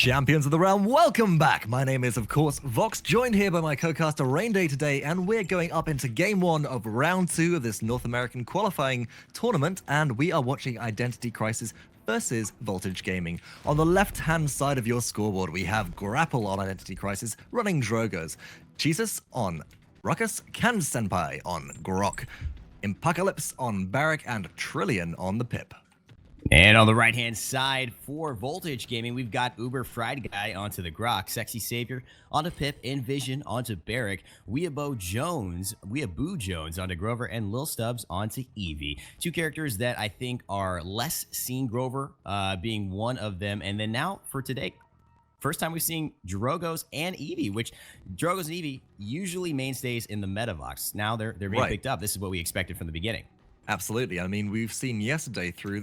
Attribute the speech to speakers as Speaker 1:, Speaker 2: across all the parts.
Speaker 1: Champions of the realm, welcome back! My name is, of course, Vox, joined here by my co-caster Rainday today, and we're going up into Game 1 of Round 2 of this North American qualifying tournament, and we are watching Identity Crisis versus Voltage Gaming. On the left-hand side of your scoreboard, we have Grapple on Identity Crisis, running Drogos, Chisus on Ruckus, KanSenpai on Grok, Impacalypse on Barrack, and Trillion on the Pip.
Speaker 2: And on the right-hand side for Voltage Gaming, we've got UberFriedguy onto the Grok, SexySavior onto Pip, nVision onto Barrack, WeeabooJones onto Grover, and LilStubbs onto Eevee. Two characters that I think are less seen, Grover being one of them. And then now for today, first time we've seen Drogos and Eevee, which Drogos and Eevee usually mainstays in the Metavox. Now they're being picked up. This is what we expected from the beginning.
Speaker 1: Absolutely. I mean, we've seen yesterday through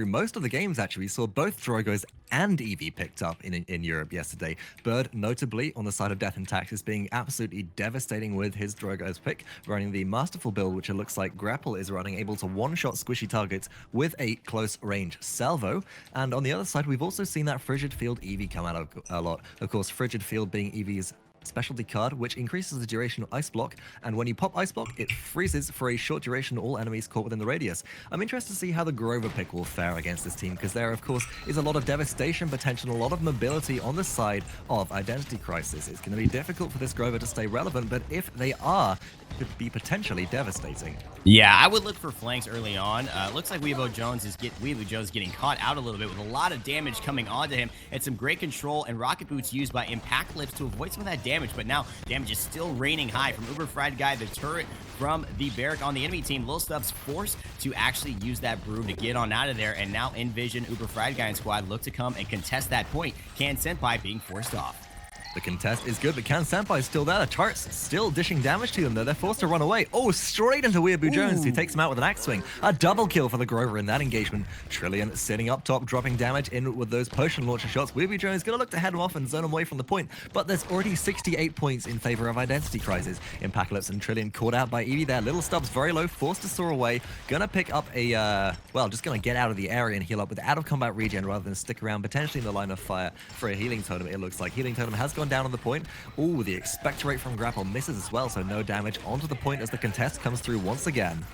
Speaker 1: most of the games, actually, we saw both Drogos and Eevee picked up in Europe yesterday. Bird, notably, on the side of Death and Taxes, being absolutely devastating with his Drogos pick, running the Masterful build, which it looks like Grapple is running, able to one-shot squishy targets with a close-range salvo. And on the other side, we've also seen that Frigid Field Eevee come out a lot. Of course, Frigid Field being Eevee's specialty card, which increases the duration of Ice Block, and when you pop Ice Block, it freezes for a short duration all enemies caught within the radius. I'm interested to see how the Grover pick will fare against this team, because there, of course, is a lot of devastation potential, a lot of mobility on the side of Identity Crisis. It's going to be difficult for this Grover to stay relevant, but if they are, it could be potentially devastating.
Speaker 2: Yeah, I would look for flanks early on. Looks like WeeabooJones is getting caught out a little bit with a lot of damage coming onto him, and some great control and rocket boots used by Impacalypse to avoid some of that damage, but now damage is still raining high from UberFriedguy, the turret from the Barrack on the enemy team. LilStubbs forced to actually use that broom to get on out of there, and now nVision, UberFriedguy, and squad look to come and contest that point. KanSenpai being forced off.
Speaker 1: The contest is good, but KanSenpai is still there. The turret's still dishing damage to them, though. They're forced to run away. Oh, straight into WeeabooJones, who takes him out with an axe swing. A double kill for the Grover in that engagement. Trillion sitting up top, dropping damage in with those potion launcher shots. WeeabooJones going to look to head him off and zone him away from the point, but there's already 68 points in favor of Identity Crisis. Impacalypse and Trillion caught out by Eevee there. LilStubbs very low, forced to soar away. Gonna pick up a, just gonna get out of the area and heal up with out-of-combat regen rather than stick around potentially in the line of fire for a healing totem. It looks like healing totem has gone down on the point. Ooh, the expectorate from Grapple misses as well, so no damage onto the point as the contest comes through once again.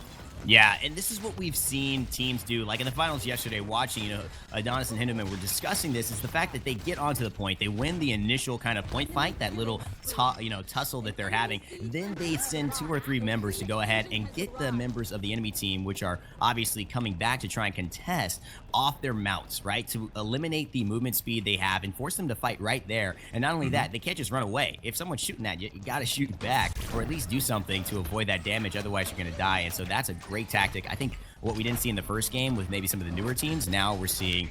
Speaker 2: Yeah, and this is what we've seen teams do. Like in the finals yesterday, watching, Adonis and Hinderman were discussing this, is the fact that they get onto the point, they win the initial kind of point fight, that little, tussle that they're having. Then they send 2 or 3 members to go ahead and get the members of the enemy team, which are obviously coming back to try and contest, off their mounts, right? To eliminate the movement speed they have and force them to fight right there. And not only that, they can't just run away. If someone's shooting at you, you got to shoot back, or at least do something to avoid that damage. Otherwise, you're going to die. And so that's a great tactic. I think what we didn't see in the first game with maybe some of the newer teams, now we're seeing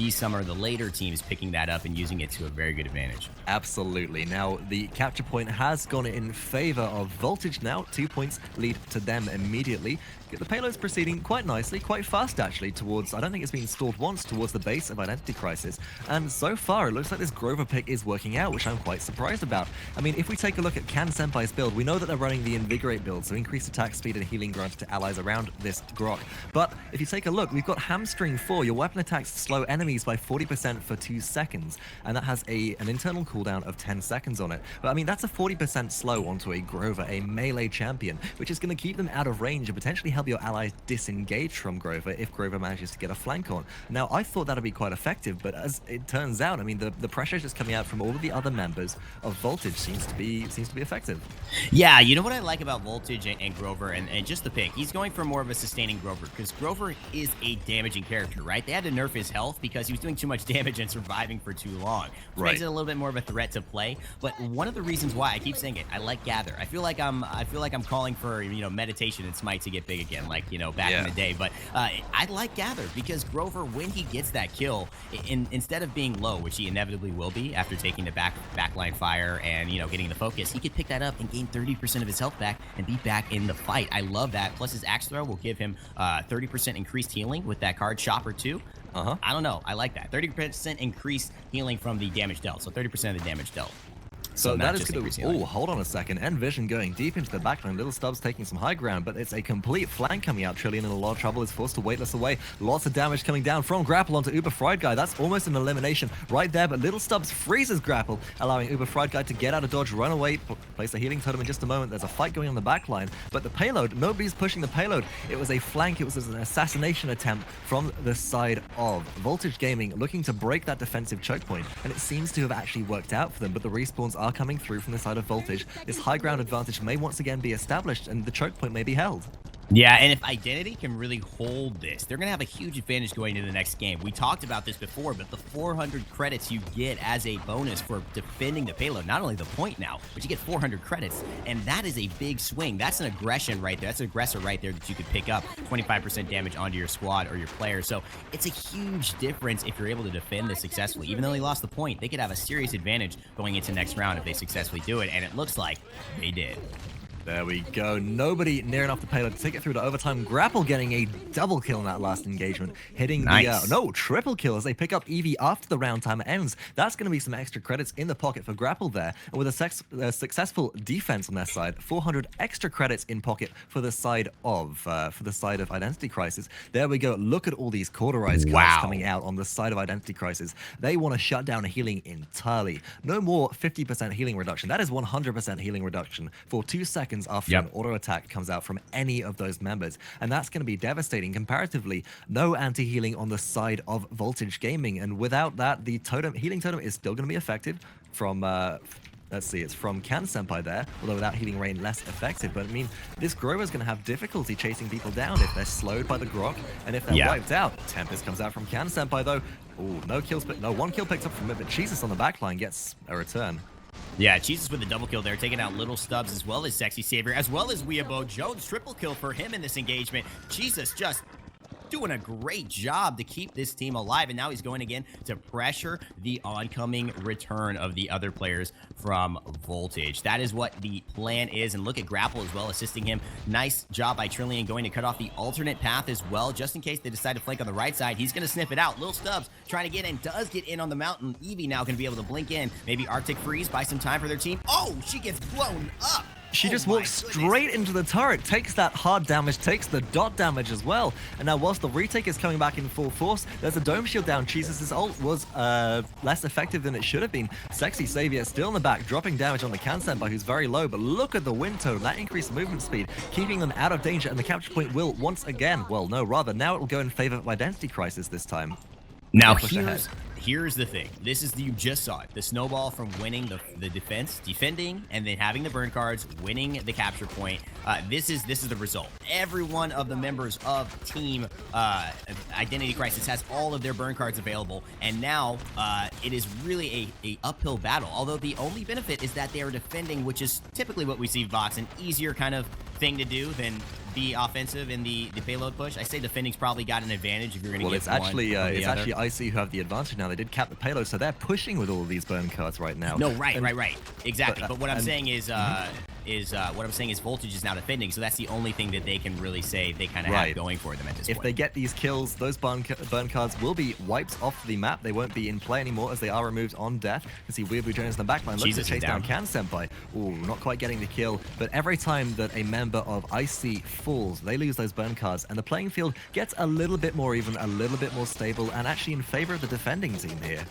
Speaker 2: some of the later teams picking that up and using it to a very good advantage.
Speaker 1: Absolutely. Now, the capture point has gone in favor of Voltage now. 2 points lead to them immediately. The payload's proceeding quite nicely, quite fast actually, towards, I don't think it's been stalled once, towards the base of Identity Crisis. And so far, it looks like this Grover pick is working out, which I'm quite surprised about. I mean, if we take a look at KanSenpai's build, we know that they're running the Invigorate build, so increased attack speed and healing granted to allies around this Grok. But if you take a look, we've got Hamstring 4. Your weapon attacks slow enemies by 40% for 2 seconds, and that has an internal cooldown of 10 seconds on it. But I mean, that's a 40% slow onto a Grover, a melee champion, which is going to keep them out of range and potentially help your allies disengage from Grover if Grover manages to get a flank on. Now, I thought that would be quite effective, but as it turns out, I mean, the pressure just coming out from all of the other members of Voltage seems to be effective.
Speaker 2: Yeah, you know what I like about Voltage and Grover and just the pick? He's going for more of a sustaining Grover, because Grover is a damaging character, right? They had to nerf his health because he was doing too much damage and surviving for too long. Which makes it a little bit more of a threat to play. But one of the reasons why I keep saying it, I like Gather. I feel like I'm calling for meditation and Smite to get big again, like back in the day. But I like Gather because Grover, when he gets that kill, instead of being low, which he inevitably will be after taking the backline fire and getting the focus, he could pick that up and gain 30% of his health back and be back in the fight. I love that. Plus his axe throw will give him 30% increased healing with that card Chopper too. I don't know. I like that. 30% increased healing from the damage dealt. So 30% of the damage dealt.
Speaker 1: So that is
Speaker 2: just
Speaker 1: going
Speaker 2: increasing.
Speaker 1: to... Oh, hold on a second. nVision going deep into the backline. LilStubbs taking some high ground, but it's a complete flank coming out. Trillian in a lot of trouble, is forced to weightless away. Lots of damage coming down from Grapple onto UberFriedguy. That's almost an elimination right there, but LilStubbs freezes Grapple, allowing UberFriedguy to get out of dodge, run away, place a healing totem in just a moment. There's a fight going on the backline, but the payload, nobody's pushing the payload. It was a flank, it was an assassination attempt from the side of Voltage Gaming, looking to break that defensive choke point, and it seems to have actually worked out for them, but the respawns are coming through from the side of Voltage. This high ground advantage may once again be established, and the choke point may be held.
Speaker 2: Yeah, and if Identity can really hold this, they're going to have a huge advantage going into the next game. We talked about this before, but the 400 credits you get as a bonus for defending the payload, not only the point now, but you get 400 credits, and that is a big swing. That's an aggression right there. That's an aggressor right there that you could pick up 25% damage onto your squad or your player. So it's a huge difference if you're able to defend this successfully. Even though they lost the point, they could have a serious advantage going into next round if they successfully do it, and it looks like they did.
Speaker 1: There we go. Nobody near enough to payload to take it through to overtime. Grapple getting a double kill in that last engagement. Hitting
Speaker 2: nice.
Speaker 1: No, triple kill as they pick up Eevee after the round timer ends. That's going to be some extra credits in the pocket for Grapple there. And with a successful defense on their side, 400 extra credits in pocket for the side of Identity Crisis. There we go. Look at all these cauterized cards coming out on the side of Identity Crisis. They want to shut down healing entirely. No more 50% healing reduction. That is 100% healing reduction for 2 seconds after an auto attack comes out from any of those members, and that's going to be devastating. Comparatively, no anti-healing on the side of Voltage Gaming, and without that, the healing totem is still going to be effective from let's see, it's from KanSenpai there, although without healing rain, less effective. But I mean, this Grover's going to have difficulty chasing people down if they're slowed by the Grok, and if they're wiped out. Tempest comes out from KanSenpai though. Oh, no kills, but no, 1 kill picked up from it, but Chisus on the backline gets a return.
Speaker 2: Yeah, Chisus with the double kill there, taking out LilStubbs as well as SexySavior, as well as WeeabooJones. Triple kill for him in this engagement. Chisus just doing a great job to keep this team alive, and now he's going again to pressure the oncoming return of the other players from Voltage. That is what the plan is, and look at Grapple as well, assisting him. Nice job by Trillian going to cut off the alternate path as well, just in case they decide to flank on the right side. He's going to sniff it out. LilStubbs trying to get in, does get in on the mountain. Eevee now going to be able to blink in. Maybe Arctic Freeze, buy some time for their team. Oh, she gets blown up.
Speaker 1: She just walks straight into the turret, takes that hard damage, takes the dot damage as well. And now whilst the retake is coming back in full force, there's a dome shield down. Chisus' ult was less effective than it should have been. SexySavior still in the back, dropping damage on the KanSenpai, who's very low. But look at the wind tone, that increased movement speed, keeping them out of danger. And the capture point will once again, well, no, rather, now it will go in favor of Identity Crisis this time.
Speaker 2: Now here's the thing. This is, you just saw it. The snowball from winning the defending, and then having the burn cards, winning the capture point. This is the result. Every one of the members of Team Identity Crisis has all of their burn cards available, and now it is really a uphill battle. Although the only benefit is that they are defending, which is typically what we see Vox, an easier kind of thing to do than be offensive in the payload push. I say defending's probably got an advantage if you're going to get
Speaker 1: it's actually IC who have the advantage now. They did cap the payload, so they're pushing with all of these burn cards right now.
Speaker 2: No, right, exactly. But what I'm saying is Voltage is now defending, so that's the only thing that they can really say they kind of have going for them at this point.
Speaker 1: If they get these kills, those burn cards will be wiped off the map. They won't be in play anymore as they are removed on death. You can see WeeabooJones in the backline looks to chase down KanSenpai. Ooh, not quite getting the kill, but every time that a member of IC falls, they lose those burn cards, and the playing field gets a little bit more even, a little bit more stable, and actually in favor of the defending team here.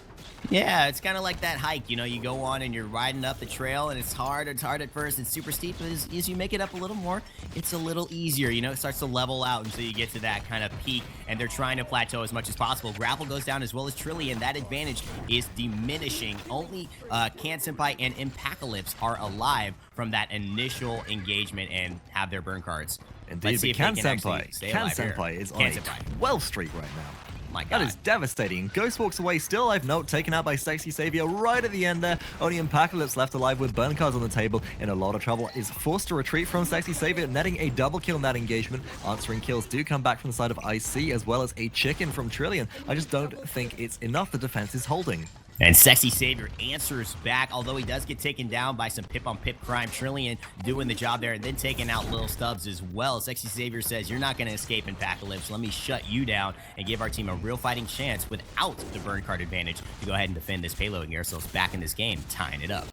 Speaker 2: Yeah, it's kind of like that hike. You know, you go on and you're riding up the trail, and it's hard at first. It's super steep, but as you make it up a little more, it's a little easier. You know, it starts to level out until you get to that kind of peak, and they're trying to plateau as much as possible. Grapple goes down as well as Trillian. That advantage is diminishing. Only KanSenpai and Impacalypse are alive from that initial engagement and have their burn cards.
Speaker 1: Indeed, but KanSenpai is on a 12 streak right now.
Speaker 2: My God.
Speaker 1: That is devastating. Ghost walks away, still alive. Note taken out by SexySavior right at the end there. Only Impacalypse left alive with burn cards on the table. In a lot of trouble, is forced to retreat from SexySavior, netting a double kill in that engagement. Answering kills do come back from the side of IC, as well as a chicken from Trillian. I just don't think it's enough. The defense is holding.
Speaker 2: And SexySavior answers back, although he does get taken down by some pip-on-pip crime. Trillian doing the job there, and then taking out LilStubbs as well. SexySavior says, you're not going to escape Impacalypse. Let me shut you down and give our team a real fighting chance without the burn card advantage to go ahead and defend this payload and get ourselves back in this game, tying it up.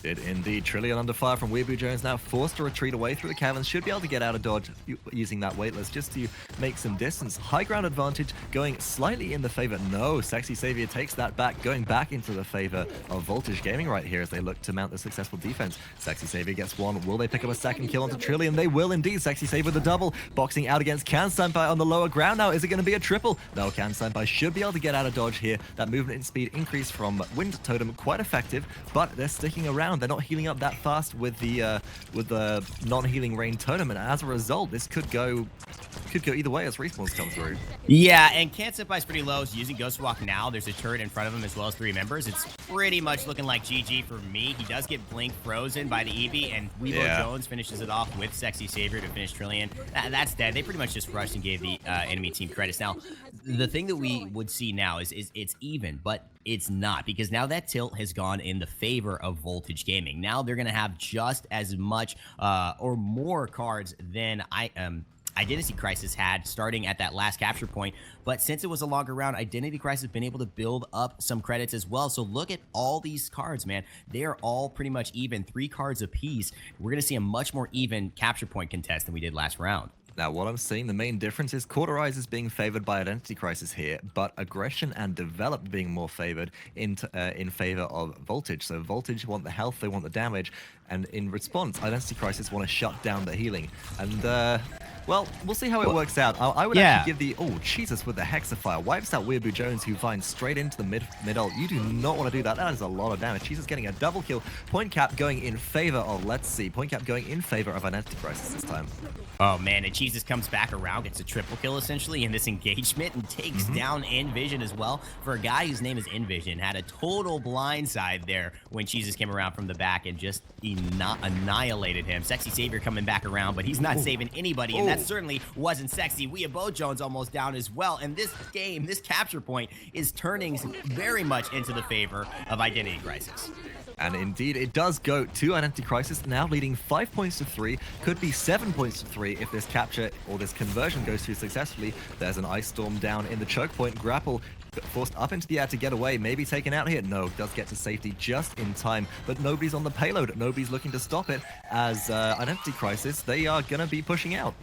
Speaker 1: Did indeed. Trillion under fire from WeeabooJones, now forced to retreat away through the caverns. Should be able to get out of dodge using that weightless just to make some distance. High ground advantage going slightly in the favor. No, SexySavior takes that back, going back into the favor of Voltage Gaming right here as they look to mount the successful defense. SexySavior gets one. Will they pick up a second kill onto Trillion? They will indeed. SexySavior with the double. Boxing out against KanSenpai on the lower ground now. Is it going to be a triple? No, KanSenpai should be able to get out of dodge here. That movement in speed increase from Wind Totem quite effective, but they're sticking around. They're not healing up that fast with the non-healing Rain Totem, and as a result, this could go either way as respawns come through.
Speaker 2: Yeah, and KanSenpai's pretty low. He's using Ghost Walk now. There's a turret in front of him as well as 3 members. It's pretty much looking like GG for me. He does get Blink frozen by the Eevee, and WeeabooJones finishes it off with SexySavior to finish Trillion. That's dead. They pretty much just rushed and gave the enemy team credits. Now, the thing that we would see now is it's even, but it's not, because now that tilt has gone in the favor of Voltage Gaming. Now they're going to have just as much or more cards than Identity Crisis had starting at that last capture point. But since it was a longer round, Identity Crisis has been able to build up some credits as well. So look at all these cards, man. They are all pretty much even, 3 cards apiece. We're going to see a much more even capture point contest than we did last round.
Speaker 1: Now, what I'm seeing, the main difference is Cauterize is being favored by Identity Crisis here, but Aggression and Develop being more favored in favor of Voltage. So Voltage want the health, they want the damage, and in response, Identity Crisis want to shut down the healing. And, well, we'll see how it works out. I would actually give the... Oh, Chisus with the Hexafire. Wipes out WeeabooJones, who finds straight into the mid-ult. You do not want to do that. That is a lot of damage. Chisus getting a double kill. Point cap going in favor of... Let's see. Point cap going in favor of Identity Crisis this time.
Speaker 2: Oh, man. And Chisus comes back around, gets a triple kill, essentially, in this engagement, and takes down nVision as well. For a guy whose name is nVision, had a total blindside there when Chisus came around from the back and just annihilated him. SexySavior coming back around, but he's not saving anybody, and that certainly wasn't sexy. WeeabooJones almost down as well, and this game, this capture point, is turning very much into the favor of Identity Crisis.
Speaker 1: And indeed, it does go to Identity Crisis, now leading 5 points to 3. Could be 7 points to 3 if this capture or this conversion goes through successfully. There's an Ice Storm down in the choke point. Grapple forced up into the air to get away, maybe taken out here. No, does get to safety just in time, but nobody's on the payload. Nobody's looking to stop it as Identity Crisis, they are going to be pushing out.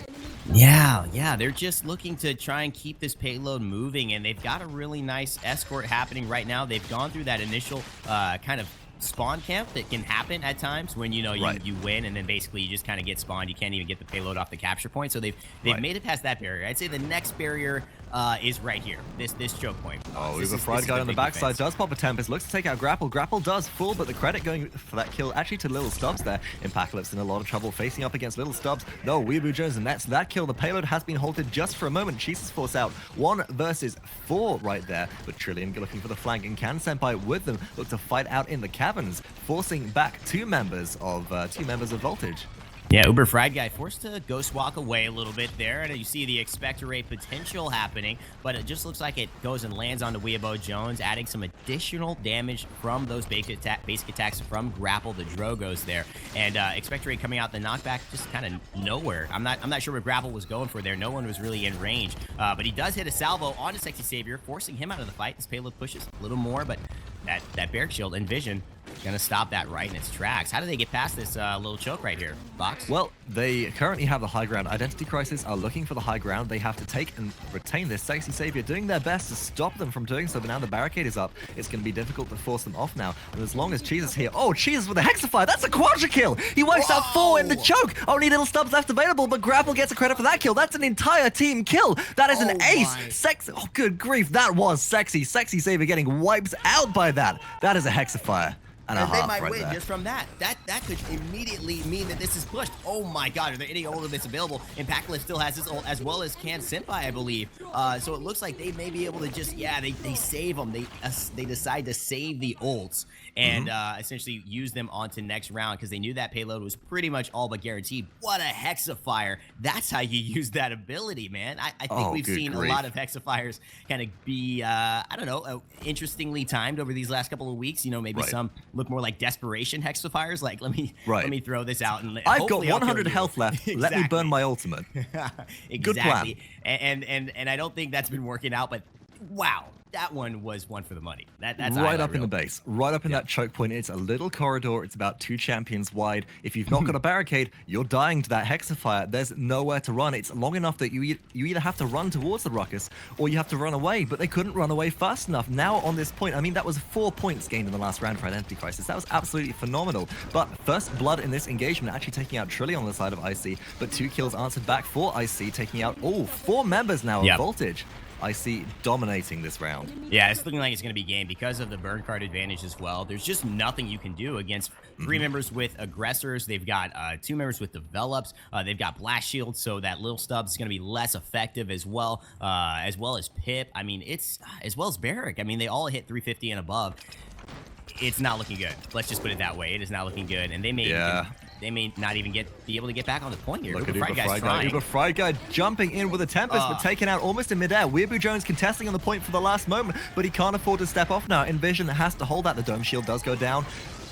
Speaker 2: Yeah, they're just looking to try and keep this payload moving, and they've got a really nice escort happening right now. They've gone through that initial kind of spawn camp that can happen at times when you win, and then basically you just kind of get spawned. You can't even get the payload off the capture point. So they've made it past that barrier. I'd say the next barrier is right here, this choke point.
Speaker 1: Oh, UberFriedguy on the backside does pop a Tempest, looks to take out Grapple. Grapple does fall, but the credit going for that kill actually to LilStubbs there. Impacalypse in a lot of trouble facing up against LilStubbs. No, WeeabooJones, and that's that kill. The payload has been halted just for a moment. Chisus force out 1 versus 4 right there, but Trillion looking for the flank, and KanSenpai with them look to fight out in the caverns, forcing back 2 members of Voltage.
Speaker 2: Yeah, UberFriedguy forced to ghost walk away a little bit there, and you see the expectorate potential happening, but it just looks like it goes and lands onto WeeabooJones, adding some additional damage from those basic attacks from Grapple, the Drogos there, and expectorate coming out the knockback just kind of nowhere. I'm not sure what Grapple was going for there. No one was really in range, but he does hit a salvo onto SexySavior, forcing him out of the fight. His payload pushes a little more, but that Barrack Shield nVision gonna stop that right in its tracks. How do they get past this little choke right here, Box?
Speaker 1: Well, they currently have the high ground. Identity Crisis are looking for the high ground. They have to take and retain this. SexySavior doing their best to stop them from doing so, but now the barricade is up. It's going to be difficult to force them off now. And as long as Chisus here... Oh, Chisus with a Hexafire! That's a quadra kill! He wipes out 4 in the choke! Only LilStubbs left available, but Grapple gets a credit for that kill. That's an entire team kill! That is an ace! Oh, good grief, that was sexy. SexySavior getting wiped out by that. That is a Hexafire. And
Speaker 2: they might win just from that. That could immediately mean that this is pushed. Oh my God, are there any ultimates available? Impacalypse still has his ult, as well as KanSenpai, I believe. So it looks like they may be able to just, they save them. They decide to save the ults and essentially use them onto next round because they knew that payload was pretty much all but guaranteed. What a Hexafire. That's how you use that ability, man. I think we've seen a lot of Hexafires kind of be, I don't know, interestingly timed over these last couple of weeks. You know, maybe some look more like desperation Hexafires. Like, let me throw this out. And
Speaker 1: I've got 100 health left. Let me burn my ultimate.
Speaker 2: Exactly.
Speaker 1: Good plan.
Speaker 2: And I don't think that's been working out, but wow. that one was one for the money. That's
Speaker 1: right up in the
Speaker 2: reel.
Speaker 1: base, right up in that choke point. It's a little corridor. It's about 2 champions wide. If you've not got a barricade, you're dying to that Hexafire. There's nowhere to run. It's long enough that you either have to run towards the Ruckus or you have to run away, but they couldn't run away fast enough. Now on this point, I mean, that was 4 points gained in the last round for Identity Crisis. That was absolutely phenomenal. But first blood in this engagement, actually taking out Trilly on the side of IC, but 2 kills answered back for IC, taking out all 4 members now of Voltage. IC dominating this round.
Speaker 2: Yeah, it's looking like it's going to be game because of the burn card advantage as well. There's just nothing you can do against 3 members with aggressors. They've got 2 members with develops. They've got blast shield, so that LilStubbs is going to be less effective as well as Pip. I mean, it's as well as Barrick. I mean, they all hit 350 and above. It's not looking good. Let's just put it that way. It is not looking good, and they may not even be able to get back on the point here.
Speaker 1: Look at UberFriedguy jumping in with a Tempest, but taken out almost in midair. WeeabooJones contesting on the point for the last moment, but he can't afford to step off now. nVision has to hold that. The dome shield does go down.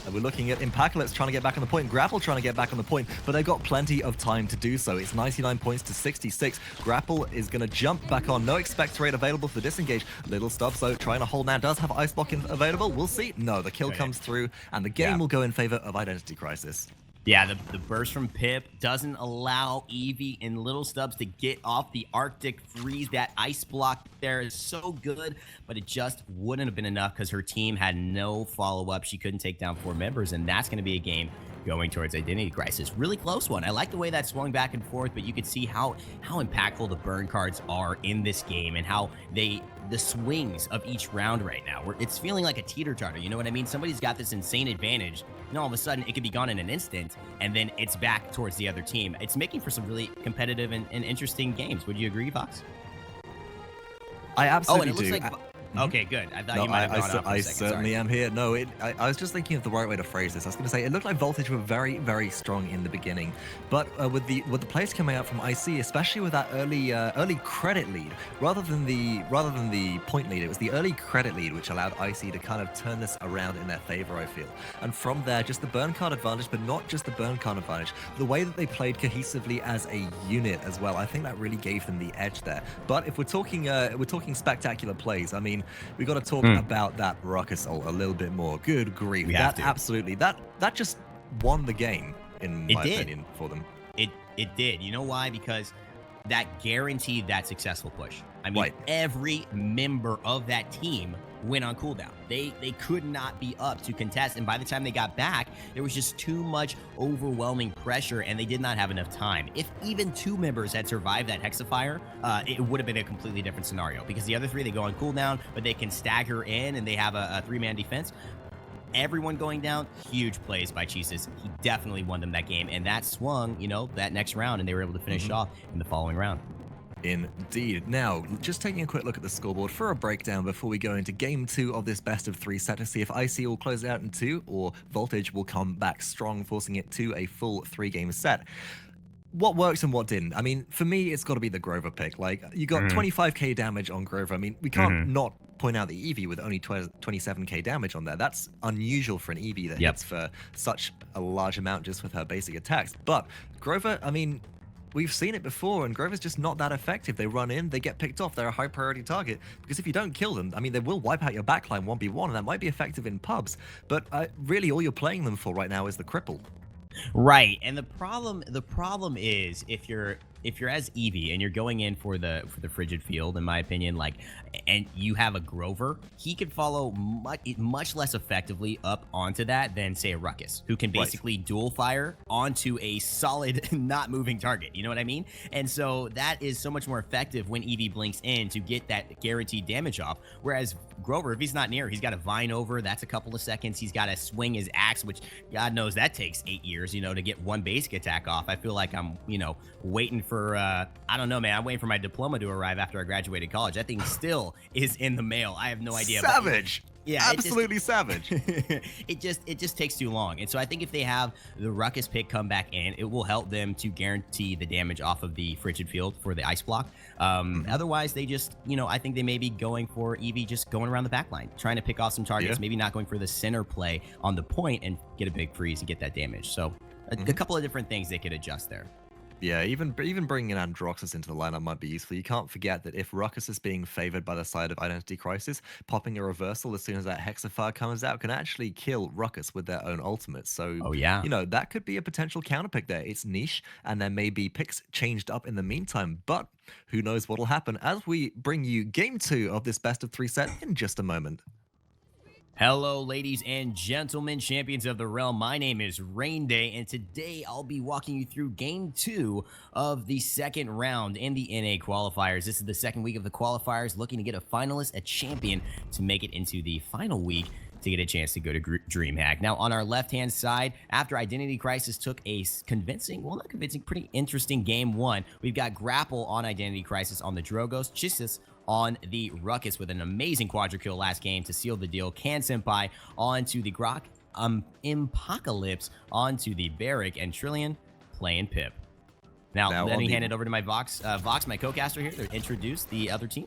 Speaker 1: And we're looking at Impacalypse trying to get back on the point, Grapple trying to get back on the point, but they've got plenty of time to do so. It's 99 points to 66. Grapple is going to jump back on. No expectorate available for disengage. LilStubbs, though, trying to hold now. Does have Ice Block available. We'll see. No, the kill comes through, and the game will go in favor of Identity Crisis.
Speaker 2: Yeah, the burst from Pip doesn't allow Eevee and LilStubbs to get off the Arctic freeze. That ice block there is so good, but it just wouldn't have been enough because her team had no follow-up. She couldn't take down 4 members, and that's going to be a game going towards Identity Crisis. Really close one. I like the way that swung back and forth, but you could see how impactful the burn cards are in this game and how the swings of each round right now. It's feeling like a teeter-totter, you know what I mean? Somebody's got this insane advantage, and all of a sudden it could be gone in an instant, and then it's back towards the other team. It's making for some really competitive and interesting games. Would you agree, Fox?
Speaker 1: I absolutely
Speaker 2: and it looks like... Okay, good. I thought you might have gone out for a second.
Speaker 1: Certainly am here. No, I was just thinking of the right way to phrase this. I was going to say it looked like Voltage were very, very strong in the beginning, but with the players coming out from IC, especially with that early credit lead, rather than the point lead, it was the early credit lead which allowed IC to kind of turn this around in their favor, I feel. And from there, just the burn card advantage, but not just the burn card advantage, the way that they played cohesively as a unit as well. I think that really gave them the edge there. But if we're talking spectacular plays, I mean, we got to talk about that Ruckus ult a little bit more. Good grief. Absolutely. That just won the game, in my opinion, for them.
Speaker 2: It did. You know why? Because that guaranteed that successful push. I mean, every member of that team went on cooldown. They could not be up to contest, and by the time they got back, there was just too much overwhelming pressure, and they did not have enough time. If even 2 members had survived that Hexafire, it would have been a completely different scenario, because the other 3, they go on cooldown, but they can stagger in, and they have a 3-man defense. Everyone going down, huge plays by Chisus. He definitely won them that game, and that swung, that next round, and they were able to finish off in the following round.
Speaker 1: Indeed. Now, just taking a quick look at the scoreboard for a breakdown before we go into Game 2 of this best-of-3 set to see if IC will close it out in 2 or Voltage will come back strong, forcing it to a full 3-game set. What works and what didn't? I mean, for me, it's got to be the Grover pick. Like, you got 25k damage on Grover. I mean, we can't not point out the Eevee with only 27k damage on there. That's unusual for an Eevee that hits for such a large amount just with her basic attacks. But Grover, I mean, we've seen it before, and Grover's just not that effective. They run in, they get picked off, they're a high priority target, because if you don't kill them, I mean, they will wipe out your backline 1v1, and that might be effective in pubs, but really all you're playing them for right now is the cripple.
Speaker 2: Right, and the problem is if you're as Eevee and you're going in for the frigid field, in my opinion, and you have a Grover, he could follow much less effectively up onto that than, say, a Ruckus, who can basically dual fire onto a solid, not moving target. You know what I mean? And so that is so much more effective when Eevee blinks in to get that guaranteed damage off. Whereas Grover, if he's not near, he's got to vine over. That's a couple of seconds. He's got to swing his axe, which God knows that takes 8 years, to get one basic attack off. I feel like I'm, waiting for, I don't know, man. I'm waiting for my diploma to arrive after I graduated college. That thing still is in the mail. I have no idea.
Speaker 1: Savage.
Speaker 2: Yeah,
Speaker 1: absolutely savage.
Speaker 2: It just takes too long. And so I think if they have the Ruckus pick come back in, it will help them to guarantee the damage off of the frigid field for the ice block. Otherwise, they just, I think they may be going for Eevee just going around the backline, trying to pick off some targets, maybe not going for the center play on the point and get a big freeze and get that damage. So a couple of different things they could adjust there.
Speaker 1: Yeah, even bringing in Androxus into the lineup might be useful. You can't forget that if Ruckus is being favored by the side of Identity Crisis, popping a reversal as soon as that Hexafire comes out can actually kill Ruckus with their own ultimate. So,
Speaker 2: Oh, yeah.
Speaker 1: you know, that could be a potential counterpick there. It's niche, and there may be picks changed up in the meantime, but who knows what'll happen as we bring you game 2 of this best of 3 set in just a moment.
Speaker 2: Hello, ladies and gentlemen, champions of the realm. My name is Rain Day, and today I'll be walking you through game 2 of the second round in the NA qualifiers. This is the second week of the qualifiers, looking to get a finalist, a champion, to make it into the final week to get a chance to go to DreamHack. Now, on our left-hand side, after Identity Crisis took a convincing, well, not convincing, pretty interesting game 1, we've got Grapple on Identity Crisis on the Drogos, Chisus on the Ruckus with an amazing quadra kill last game to seal the deal. KanSenpai onto the Grok, Impacalypse onto the Barrack, and Trillion playing Pip. Now let me hand it over to my Vox, my co-caster here, to introduce the other team.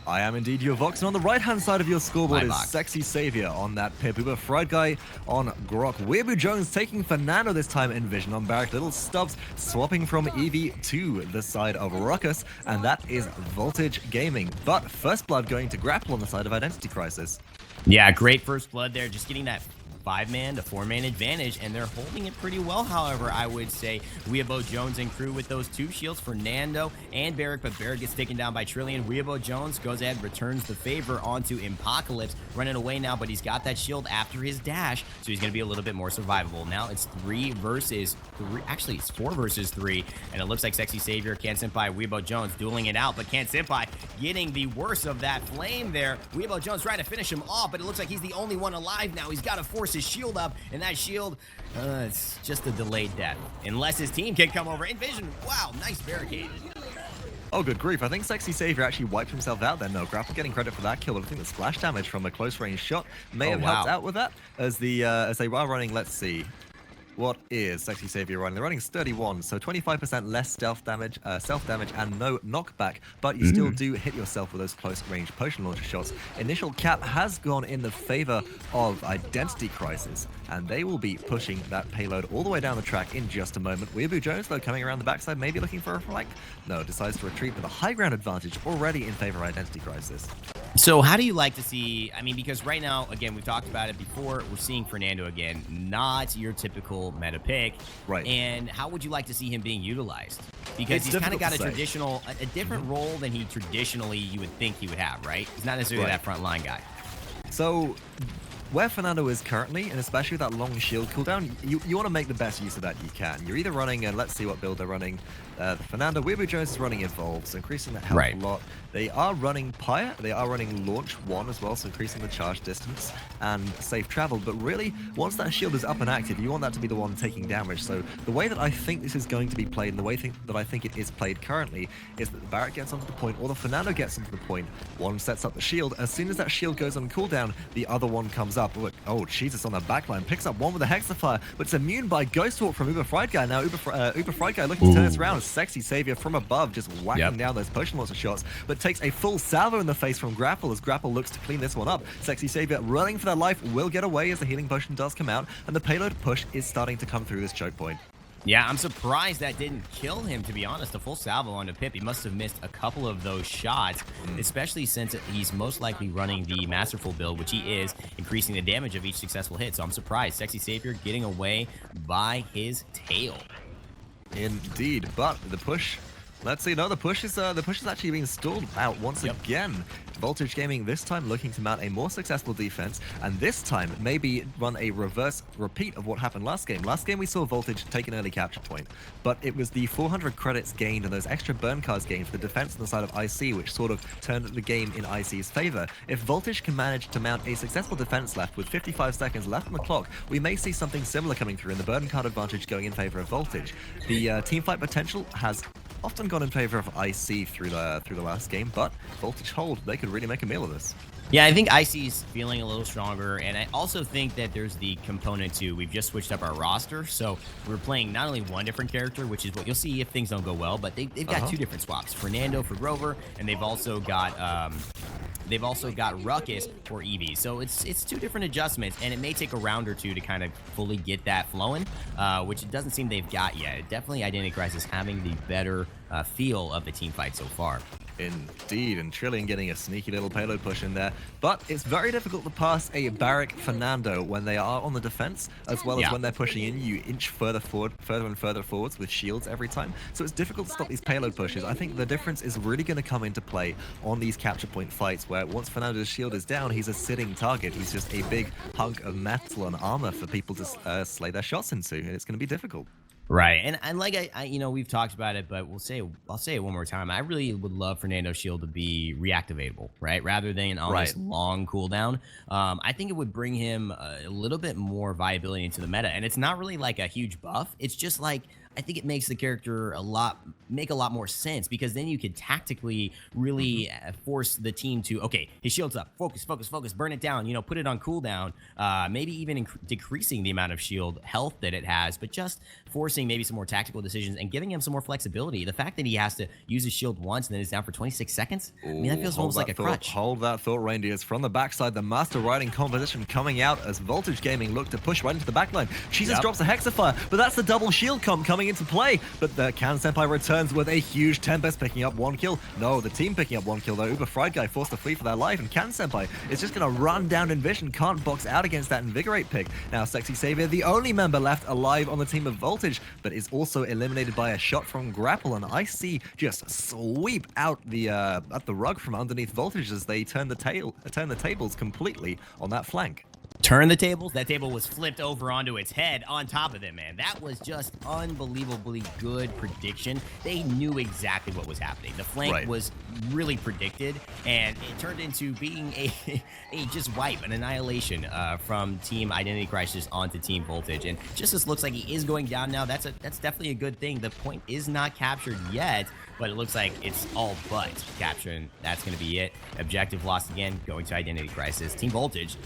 Speaker 1: I am indeed your Vox, and on the right-hand side of your scoreboard is
Speaker 2: Vox.
Speaker 1: SexySavior on that Pip, UberFriedguy on Grok, WeeabooJones taking Fernando this time, nVision on Barrack, LilStubbs swapping from Eevee to the side of Ruckus, and that is Voltage Gaming. But First Blood going to Grapple on the side of Identity Crisis.
Speaker 2: Yeah, great first blood there, just getting that 5-man to 4-man advantage, and they're holding it pretty well. However, I would say WeeabooJones and crew with those 2 shields, Fernando and Barrack, but Barrack gets taken down by Trillion. WeeabooJones goes ahead, returns the favor onto Impacalypse, running away now, but he's got that shield after his dash, so he's going to be a little bit more survivable. Now it's 3 versus 3, actually it's 4 versus 3, and it looks like SexySavior, KanSenpai, WeeabooJones dueling it out, but KanSenpai getting the worst of that flame there. WeeabooJones trying to finish him off, but it looks like he's the only one alive now. He's got to force his shield up, and that shield, it's just a delayed death. Unless his team can come over. nVision, wow, nice barricade.
Speaker 1: Oh, good grief. I think SexySavior actually wiped himself out there. No, Grapple getting credit for that kill, but I think the splash damage from a close-range shot may have helped out with that. As they are running, let's see. What is SexySavior running? They're running 31, so 25% less self damage and no knockback, but you still do hit yourself with those close-range potion launcher shots. Initial cap has gone in the favor of Identity Crisis, and they will be pushing that payload all the way down the track in just a moment. WeeabooJones, though, coming around the backside, maybe looking for a flank. No, decides to retreat with a high ground advantage already in favor of Identity Crisis.
Speaker 2: So how do you like to see, I mean, because right now, again, we've talked about it before, we're seeing Fernando again, not your typical meta pick.
Speaker 1: Right.
Speaker 2: And how would you like to see him being utilized? Because he's kind of got a different role than he traditionally you would think he would have, right? He's not necessarily that front line guy. So
Speaker 1: where Fernando is currently, and especially with that long shield cooldown, you want to make the best use of that you can. You're either running, and let's see what build they're running. Fernando, WeeabooJones is running Evolve, so increasing that health a lot. They are running Pyre, they are running Launch 1 as well, so increasing the charge distance and safe travel. But really, once that shield is up and active, you want that to be the one taking damage. So the way that I think this is going to be played, and the way that I think it is played currently, is that the Barrack gets onto the point, or the Fernando gets onto the point. One sets up the shield. As soon as that shield goes on cooldown, the other one comes up. Look, oh, Chisus on the backline, picks up one with a Hexafire, but it's immune by Ghost Walk from UberFriedguy. Now UberFriedguy looking to turn this around. SexySavior from above, just whacking down those potion launcher shots, but takes a full salvo in the face from Grapple as Grapple looks to clean this one up. SexySavior running for their life will get away as the healing potion does come out, and the payload push is starting to come through this choke point.
Speaker 2: Yeah, I'm surprised that didn't kill him, to be honest. A full salvo onto Pip. He must have missed a couple of those shots, especially since he's most likely running the Masterful build, which he is, increasing the damage of each successful hit. So I'm surprised. SexySavior getting away by his tail.
Speaker 1: Indeed, but the push, let's see, no, the push is actually being stalled out once again. Voltage Gaming this time looking to mount a more successful defense, and this time maybe run a reverse repeat of what happened last game. Last game we saw Voltage take an early capture point, but it was the 400 credits gained and those extra burn cards gained for the defense on the side of IC which sort of turned the game in IC's favor. If Voltage can manage to mount a successful defense left with 55 seconds left on the clock, we may see something similar coming through, and the burn card advantage going in favor of Voltage. The teamfight potential has often gone in favor of IC through the last game, but Voltage hold, they could really make a meal of this.
Speaker 2: Yeah, I think Icy's feeling a little stronger, and I also think that there's the component too. We've just switched up our roster, so we're playing not only one different character, which is what you'll see if things don't go well, but they've got two different swaps: Fernando for Grover, and they've also got Ruckus for Eevee. So it's two different adjustments, and it may take a round or two to kind of fully get that flowing, which it doesn't seem they've got yet. Definitely, Identity Crisis having the better feel of the team fight so far.
Speaker 1: Indeed, and Trillian getting a sneaky little payload push in there. But it's very difficult to pass a Barrack Fernando when they are on the defense, as well as when they're pushing in. You inch further and further forwards with shields every time. So it's difficult to stop these payload pushes. I think the difference is really going to come into play on these capture point fights, where once Fernando's shield is down, he's a sitting target. He's just a big hunk of metal and armor for people to slay their shots into, and it's going to be difficult.
Speaker 2: Right, and like I we've talked about it, but I'll say it one more time. I really would love Fernando's shield to be reactivatable, right, rather than on this long cooldown. I think it would bring him a little bit more viability into the meta, and it's not really like a huge buff. It's just like I think it makes the character make a lot more sense, because then you could tactically really force the team to, okay, his shield's up, focus, burn it down, put it on cooldown, maybe even decreasing the amount of shield health that it has, but just forcing maybe some more tactical decisions and giving him some more flexibility. The fact that he has to use his shield once and then it's down for 26 seconds, I mean, that feels almost like a crutch.
Speaker 1: Hold that thought, Reindeers. From the backside, the Master Riding composition coming out as Voltage Gaming look to push right into the backline. Chisus drops a Hexafire, but that's the double shield comp coming into play. But the KanSenpai returns with a huge Tempest, picking up 1 kill. No, the team picking up 1 kill though. UberFriedguy forced to flee for their life, and KanSenpai is just going to run down nVision. Can't box out against that Invigorate pick. Now SexySavior, the only member left alive on the team of Voltage, but is also eliminated by a shot from Grapple, and I see just sweep out the at the rug from underneath Voltage as they turn the tables completely on that flank.
Speaker 2: Turn the tables? That table was flipped over onto its head on top of it, man. That was just unbelievably good prediction. They knew exactly what was happening. The flank was really predicted, and it turned into being a just wipe, an annihilation from Team Identity Crisis onto Team Voltage. And just as looks like he is going down now, that's definitely a good thing. The point is not captured yet, but it looks like it's all but captured, and that's going to be it. Objective lost again, going to Identity Crisis. Team Voltage,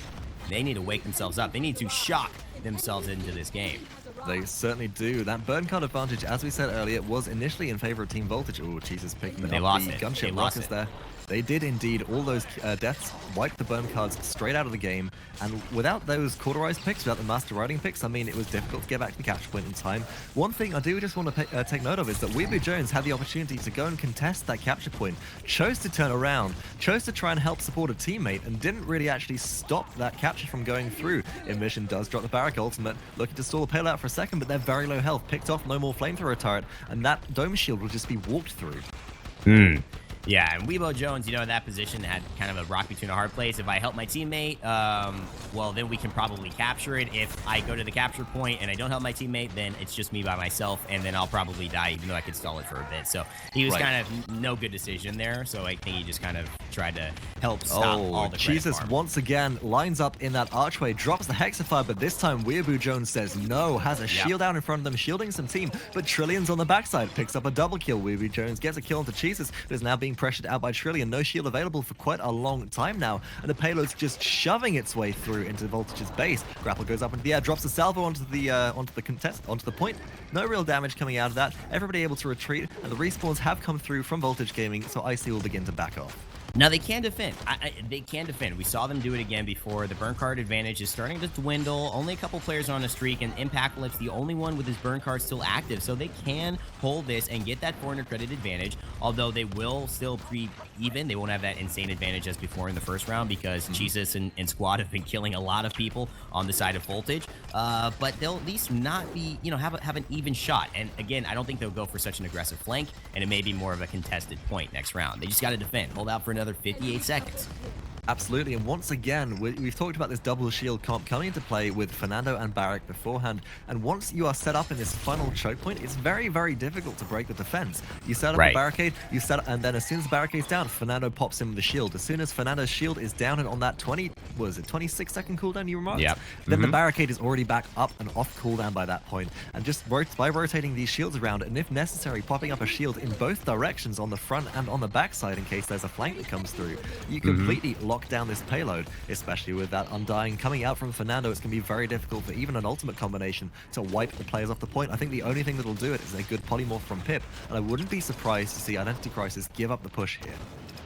Speaker 2: they need to wake themselves up. They need to shock themselves into this game.
Speaker 1: They certainly do. That burn card advantage, as we said earlier, was initially in favor of Team Voltage. Oh, Jesus, picking up the gunship rockets there. They did indeed. All those deaths wiped the burn cards straight out of the game, and without those cauterized picks, without the Master Riding picks, I mean, it was difficult to get back to the capture point in time. One thing I do just want to take note of is that WeeabooJones had the opportunity to go and contest that capture point, chose to turn around, chose to try and help support a teammate, and didn't really actually stop that capture from going through. nVision does drop the Barrack ultimate, looking to stall the payload out for a second, but they're very low health, picked off, no more flamethrower turret, and that dome shield will just be walked through.
Speaker 2: Yeah, and WeeabooJones, in that position had kind of a rock between a hard place. If I help my teammate, well, then we can probably capture it. If I go to the capture point and I don't help my teammate, then it's just me by myself, and then I'll probably die, even though I could stall it for a bit. So he was kind of no good decision there, so I think he just kind of tried to help stop all the credit
Speaker 1: Jesus
Speaker 2: farm.
Speaker 1: Once again lines up in that archway, drops the Hexafire, but this time WeeabooJones says no, has a shield out in front of them, shielding some team, but Trillian's on the backside, picks up a double kill. WeeabooJones gets a kill onto Chisus, but is now being pressured out by Trillian. No shield available for quite a long time now, and the payload's just shoving its way through into Voltage's base. Grapple goes up into the air, drops a salvo onto the point. No real damage coming out of that. Everybody able to retreat, and the respawns have come through from Voltage Gaming, so Icy will begin to back off.
Speaker 2: Now, they can defend. They can defend. We saw them do it again before. The burn card advantage is starting to dwindle. Only a couple players on a streak, and Impacalypse, the only one with his burn card still active. So they can hold this and get that 400 credit advantage, although they will still pre-even. They won't have that insane advantage as before in the first round, because Chisus and Squad have been killing a lot of people on the side of Voltage. But they'll at least not be, have an even shot. And again, I don't think they'll go for such an aggressive flank, and it may be more of a contested point next round. They just got to defend. Hold out for another 58 seconds.
Speaker 1: Absolutely, and once again, we've talked about this double shield comp coming into play with Fernando and Barrack beforehand, and once you are set up in this final choke point, it's very, very difficult to break the defense. You set up a barricade, and then as soon as the barricade's down, Fernando pops in with the shield. As soon as Fernando's shield is down and on that 26-second cooldown you remarked? Then the barricade is already back up and off cooldown by that point, and just by rotating these shields around, and if necessary, popping up a shield in both directions on the front and on the back side in case there's a flank that comes through, you completely lock lock down this payload, especially with that Undying coming out from Fernando. It's going to be very difficult for even an ultimate combination to wipe the players off the point. I think the only thing that'll do it is a good polymorph from Pip, and I wouldn't be surprised to see Identity Crisis give up the push here.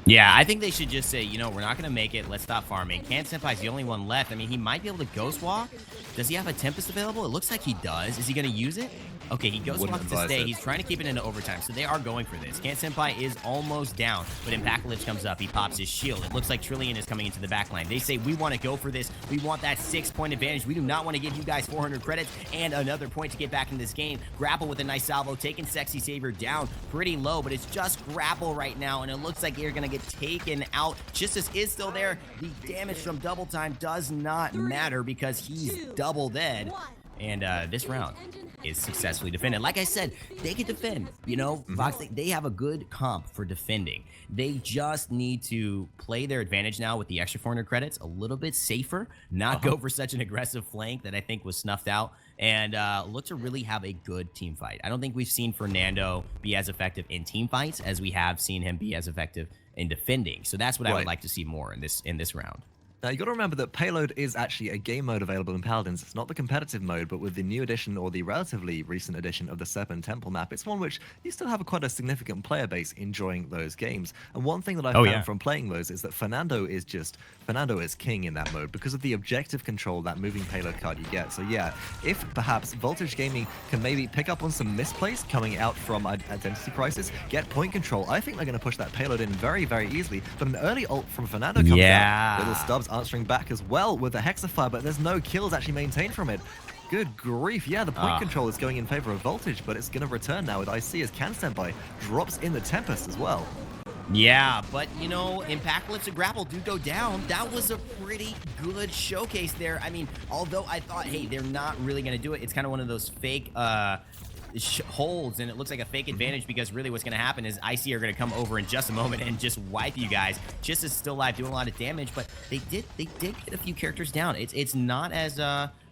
Speaker 2: Yeah, I think they should just say, you know, we're not going to make it. Let's stop farming. KanSenpai's the only one left. I mean, he might be able to Ghost Walk. Does he have a Tempest available? It looks like he does. Is he going to use it? Okay, he Ghost Walks to stay. He's trying to keep it into overtime, so they are going for this. KanSenpai is almost down, but Impacalypse comes up. He pops his shield. It looks like Trillian is coming into the backline. They say, we want to go for this. We want that 6-point advantage. We do not want to give you guys 400 credits and another point to get back in this game. Grapple with a nice salvo, taking SexySavior down pretty low, but it's just Grapple right now, and it looks like you're going to get taken out. Chisus is still there. The damage from double time does not matter because he's double dead. And this round is successfully defended. Like I said, they can defend. You know, Vox, they have a good comp for defending. They just need to play their advantage now with the extra 400 credits a little bit safer, not go for such an aggressive flank that I think was snuffed out, and look to really have a good team fight. I don't think we've seen Fernando be as effective in team fights as we have seen him be as effective in defending. So that's what I would like to see more in this round.
Speaker 1: Now, you got to remember that Payload is actually a game mode available in Paladins. It's not the competitive mode, but with the new edition, or the relatively recent edition of the Serpent Temple map, it's one which you still have quite a significant player base enjoying those games. And one thing that I found from playing those is that Fernando is king in that mode because of the objective control, that moving payload card you get. So yeah, if perhaps Voltage Gaming can maybe pick up on some misplays coming out from Identity Crisis, get point control, I think they're going to push that payload in very, very easily. But an early ult from Fernando comes out. LilStubbs answering back as well with the Hexafire, but there's no kills actually maintained from it. Good grief. Yeah, the point control is going in favor of Voltage, but it's going to return now with IC as KanSenpai drops in the Tempest as well.
Speaker 2: Yeah, but, you know, Impacalypse and Grapple do go down. That was a pretty good showcase there. I mean, although I thought, hey, they're not really going to do it. It's kind of one of those fake holds, and it looks like a fake advantage because really what's going to happen is IC are going to come over in just a moment and just wipe you guys. Chisus is still alive, doing a lot of damage, but they did get a few characters down. It's not as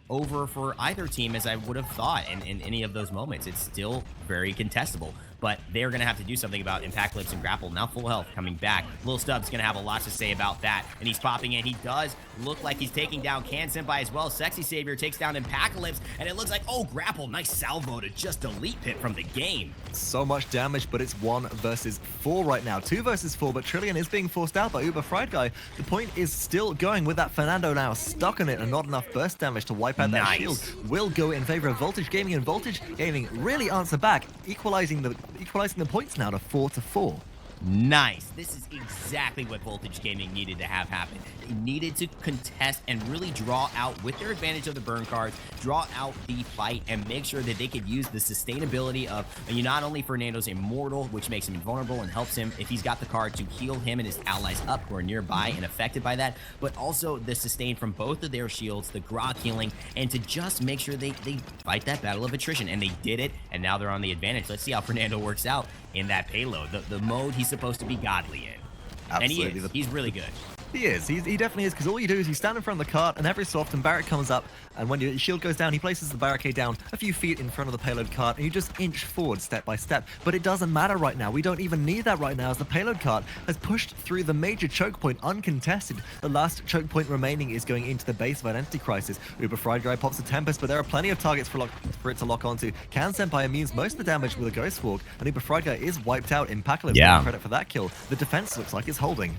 Speaker 2: over for either team as I would have thought in any of those moments. It's still very contestable, but they're going to have to do something about Impacalypse and Grapple. Now full health coming back. LilStubbs going to have a lot to say about that, and he's popping in. He does look like he's taking down KanSenpai as well. SexySavior takes down Impacalypse, and it looks like, oh, Grapple, nice salvo to just delete Pip from the game.
Speaker 1: So much damage, but it's 1 versus 4 right now. 2 versus 4, but Trillian is being forced out by UberFriedguy. The point is still going with that Fernando now stuck in it, and not enough burst damage to wipe out that shield. Will go in favor of Voltage Gaming, and Voltage Gaming really answer back, equalizing the points now to 4-4.
Speaker 2: Nice. This is exactly what Voltage Gaming needed to have happen. They needed to contest and really draw out, with their advantage of the burn cards, draw out the fight and make sure that they could use the sustainability of, not only Fernando's Immortal, which makes him invulnerable and helps him, if he's got the card, to heal him and his allies up who are nearby and affected by that, but also the sustain from both of their shields, the Grok healing, and to just make sure they fight that battle of attrition. And they did it, and now they're on the advantage. Let's see how Fernando works out in that payload, the mode he's supposed to be godly in.
Speaker 1: Absolutely.
Speaker 2: And he is. He's really good.
Speaker 1: He is. He definitely is, because all you do is you stand in front of the cart, and every so often Barrett comes up, and when your shield goes down, he places the barricade down a few feet in front of the payload cart, and you just inch forward step by step. But it doesn't matter right now. We don't even need that right now, as the payload cart has pushed through the major choke point uncontested. The last choke point remaining is going into the base of Identity Crisis. UberFriedguy pops a Tempest, but there are plenty of targets for it to lock onto. KanSenpai immunes most of the damage with a Ghost Walk, and UberFriedguy is wiped out. Impacalypse, credit for that kill. The defense looks like it's holding.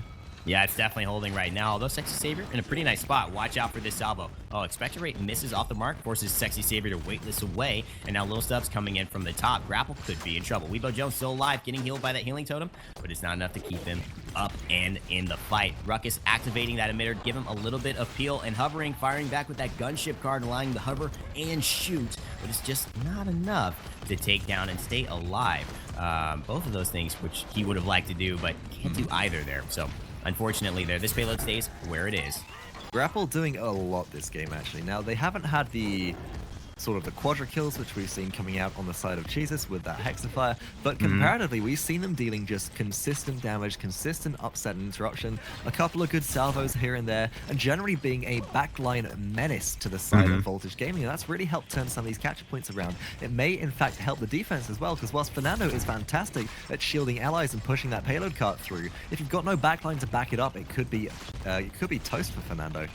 Speaker 2: Yeah, it's definitely holding right now, although SexySavior in a pretty nice spot. Watch out for this salvo. Oh, expected rate misses off the mark, forces SexySavior to weightless away, and now LilStubbs coming in from the top. Grapple could be in trouble. WeeabooJones still alive, getting healed by that healing totem, but it's not enough to keep him up and in the fight. Ruckus activating that emitter, give him a little bit of peel, and hovering, firing back with that gunship card, allowing the hover and shoot, but it's just not enough to take down and stay alive. Both of those things, which he would have liked to do, but can't do either there, so unfortunately this payload stays where it is.
Speaker 1: Grapple doing a lot this game, actually. Now, they haven't had the sort of the quadra kills, which we've seen coming out on the side of Chisus with that Hexafire, but comparatively, we've seen them dealing just consistent damage, consistent upset and interruption, a couple of good salvos here and there, and generally being a backline menace to the side of Voltage Gaming, and that's really helped turn some of these capture points around. It may, in fact, help the defense as well, because whilst Fernando is fantastic at shielding allies and pushing that payload cart through, if you've got no backline to back it up, it could be it could be toast for Fernando.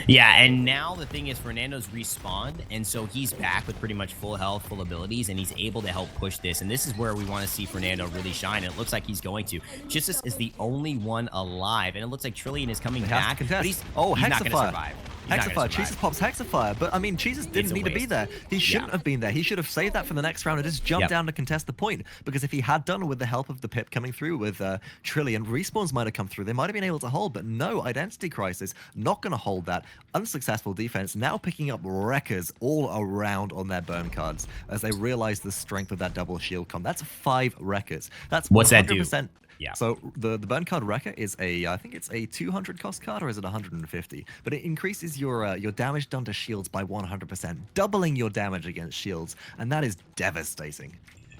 Speaker 2: Yeah, and now the thing is Fernando's respawned, and so he's back with pretty much full health, full abilities, and he's able to help push this. And this is where we want to see Fernando really shine, and it looks like he's going to. Chisus is the only one alive, and it looks like Trillian is coming back, but he's not going to survive.
Speaker 1: Hexafire. Chisus pops Hexafire, but I mean, Chisus didn't need to be there. He shouldn't have been there. He should have saved that for the next round and just jumped down to contest the point. Because if he had done with the help of the pip coming through with Trillian, respawns might have come through. They might have been able to hold, but no, Identity Crisis, not going to hold that. Unsuccessful defense, now picking up wreckers all around on their burn cards as they realize the strength of that double shield comp. That's 5 wreckers. That's
Speaker 2: what's
Speaker 1: 100%.
Speaker 2: That do? Yeah.
Speaker 1: So the burn card wrecker is I think it's a 200 cost card, or is it 150? But it increases your damage done to shields by 100%, doubling your damage against shields, and that is devastating.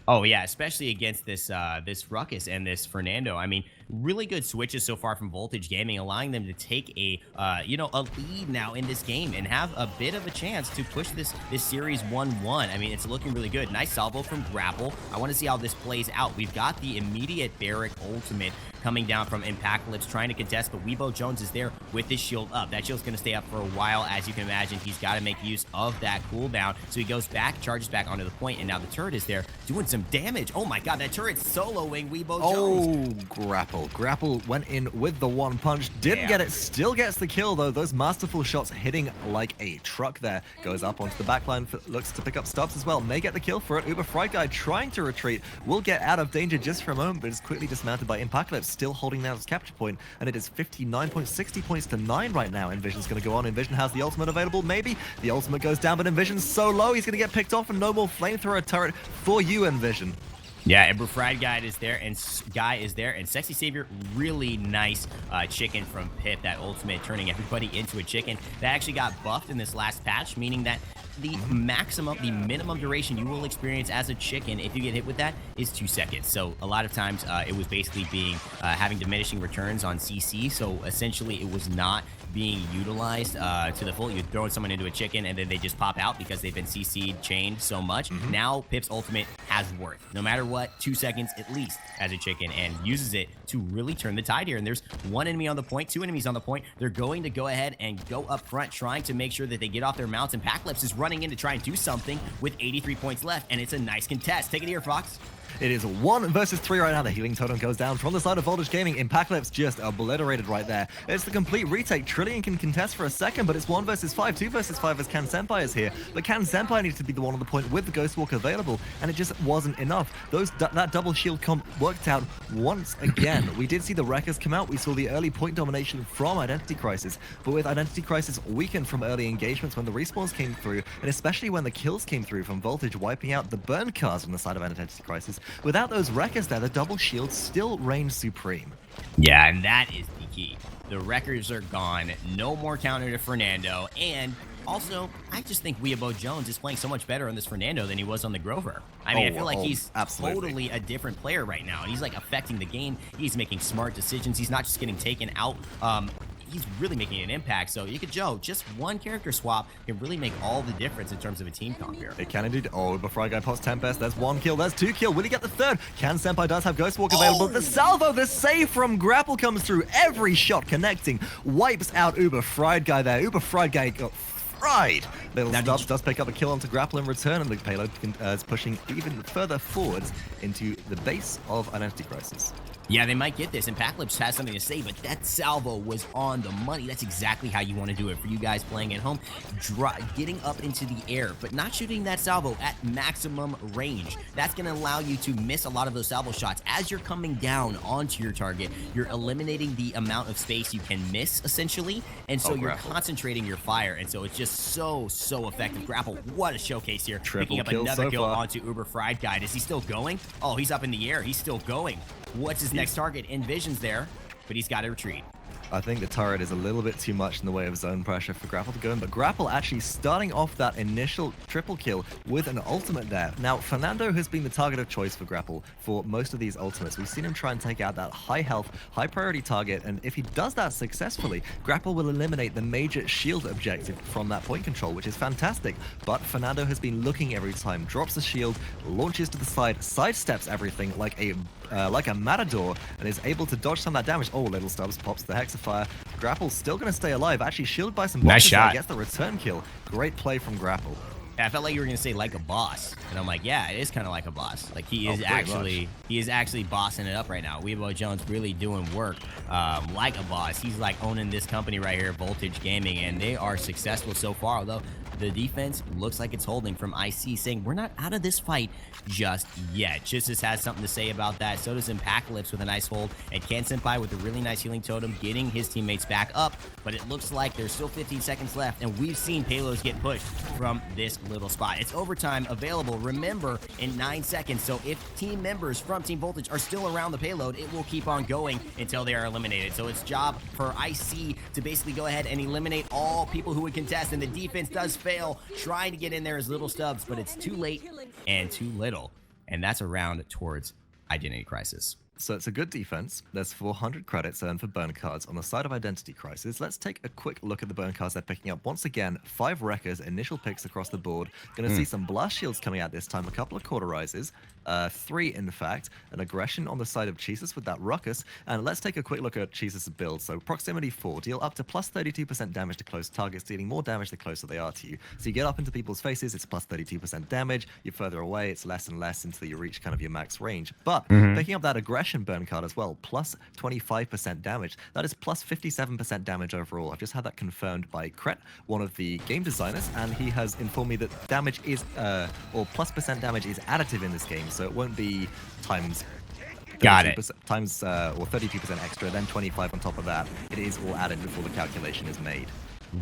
Speaker 2: Oh yeah, especially against this this Ruckus and this Fernando. I mean, really good switches so far from Voltage Gaming, allowing them to take a a lead now in this game and have a bit of a chance to push this series 1-1. I mean, it's looking really good. Nice salvo from Grapple. I want to see how this plays out. We've got the immediate Barrack ultimate coming down from Impacalypse, trying to contest, but WeeabooJones is there with his shield up. That shield's going to stay up for a while. As you can imagine, he's got to make use of that cooldown. So he goes back, charges back onto the point, and now the turret is there doing some damage. Oh my god, that turret's soloing WeeabooJones.
Speaker 1: Oh, Grapple. Grapple went in with the one punch, didn't get it, still gets the kill though. Those masterful shots hitting like a truck there. Goes up onto the backline, looks to pick up Stubbs as well. May get the kill for it. UberFriedguy trying to retreat, will get out of danger just for a moment, but is quickly dismounted by Impacalypse, still holding down his capture point, and it is 59 points, 60 points to 9 right now. nVision's going to go on. nVision has the ultimate available, maybe. The ultimate goes down, but nVision's so low, he's going to get picked off, and no more flamethrower turret for you, nVision.
Speaker 2: Yeah, UberFriedguy is there, and SexySavior, really nice chicken from Pip, that ultimate turning everybody into a chicken. That actually got buffed in this last patch, meaning that the minimum duration you will experience as a chicken if you get hit with that is 2 seconds. So a lot of times it was basically having diminishing returns on CC, so essentially it was not being utilized to the full. You're throwing someone into a chicken and then they just pop out because they've been CC'd, chained so much. Now Pip's ultimate has worth, no matter what, 2 seconds at least as a chicken, and uses it to really turn the tide here. And there's one enemy on the point, 2 enemies on the point. They're going to go ahead and go up front, trying to make sure that they get off their mounts, and Impacalypse is running in to try and do something with 83 points left, and it's a nice contest. Take it here, Fox.
Speaker 1: It is 1 versus 3 right now. The healing totem goes down from the side of Voltage Gaming. Impacalypse just obliterated right there. It's the complete retake. Trillian can contest for a second, but it's 1 versus 5, 2 versus 5 as KanSenpai is here. But KanSenpai needs to be the one on the point with the Ghost Walk available, and it just wasn't enough. That double shield comp worked out once again. We did see the Wreckers come out. We saw the early point domination from Identity Crisis, but with Identity Crisis weakened from early engagements when the respawns came through, and especially when the kills came through from Voltage wiping out the burn cards on the side of Identity Crisis, without those Wreckers there, the double shield still reigns supreme.
Speaker 2: Yeah, and that is the key. The Wreckers are gone. No more counter to Fernando. And also, I just think WeeabooJones is playing so much better on this Fernando than he was on the Grover. I mean, I feel like he's totally a different player right now. And he's like affecting the game. He's making smart decisions. He's not just getting taken out. He's really making an impact. So you could, just one character swap can really make all the difference in terms of a team comp here.
Speaker 1: It can indeed. Oh, UberFriedguy pots Tempest. There's 1 kill. There's 2 kill. Will he get the 3rd? KanSenpai does have Ghost Walk available. The salvo, the save from Grapple comes through. Every shot connecting. Wipes out UberFriedguy there. UberFriedguy got fried. LilStubbs does pick up a kill onto Grapple in return, and the payload is pushing even further forwards into the base of Identity Crisis.
Speaker 2: Yeah, they might get this. Impacalypse has something to say, but that salvo was on the money. That's exactly how you want to do it for you guys playing at home. Getting up into the air, but not shooting that salvo at maximum range. That's going to allow you to miss a lot of those salvo shots. As you're coming down onto your target, you're eliminating the amount of space you can miss, essentially, and so you're concentrating your fire, and so it's just so effective. Grapple, what a showcase here. Picking up another kill onto UberFriedguy. Is he still going? Oh, he's up in the air. He's still going. What's his next target? nVision's there, but he's got to retreat.
Speaker 1: I think the turret is a little bit too much in the way of zone pressure for Grapple to go in, but Grapple actually starting off that initial triple kill with an ultimate there. Now, Fernando has been the target of choice for Grapple for most of these ultimates. We've seen him try and take out that high health, high priority target, and if he does that successfully, Grapple will eliminate the major shield objective from that point control, which is fantastic. But Fernando has been looking every time, drops the shield, launches to the side, sidesteps everything like a matador, and is able to dodge some of that damage. Oh, LilStubbs pops the Hexafire. Hexafire. Grapple's still going to stay alive. Actually shielded by some
Speaker 2: nice
Speaker 1: boxes.
Speaker 2: shot.
Speaker 1: Gets the return kill. Great play from Grapple.
Speaker 2: I felt like you were gonna say like a boss, and I'm like, yeah, it is kind of like a boss. Like he is actually bossing it up right now. WeeabooJones really doing work like a boss. He's like owning this company right here, Voltage Gaming, and they are successful so far. Although the defense looks like it's holding from IC, saying we're not out of this fight just yet. Chisus has something to say about that. So does Impacalypse with a nice hold, and KanSenpai with a really nice healing totem, getting his teammates back up. But it looks like there's still 15 seconds left, and we've seen payloads get pushed from this little spot. It's overtime available, remember, in 9 seconds. So if team members from Team Voltage are still around the payload, it will keep on going until they are eliminated. So it's job for IC to basically go ahead and eliminate all people who would contest, and the defense does fail, trying to get in there as LilStubbs, but it's too late and too little. And that's a round towards Identity Crisis.
Speaker 1: So it's a good defense. There's 400 credits earned for burn cards on the side of Identity Crisis. Let's take a quick look at the burn cards they're picking up. Once again, 5 wreckers, initial picks across the board. Going to see some blast shields coming out this time, a couple of cauterizers, 3 in fact, an aggression on the side of Chisus with that ruckus. And let's take a quick look at Chisus' build. So proximity 4, deal up to plus 32% damage to close targets, dealing more damage the closer they are to you. So you get up into people's faces, it's plus 32% damage. You're further away, it's less and less until you reach kind of your max range. But picking up that aggression burn card as well, plus 25% damage. That is plus 57% damage overall. I've just had that confirmed by Kret, one of the game designers, and he has informed me that damage is, or plus % damage is additive in this game, so it won't be times times or 32% extra, then 25 on top of that. It is all added before the calculation is made.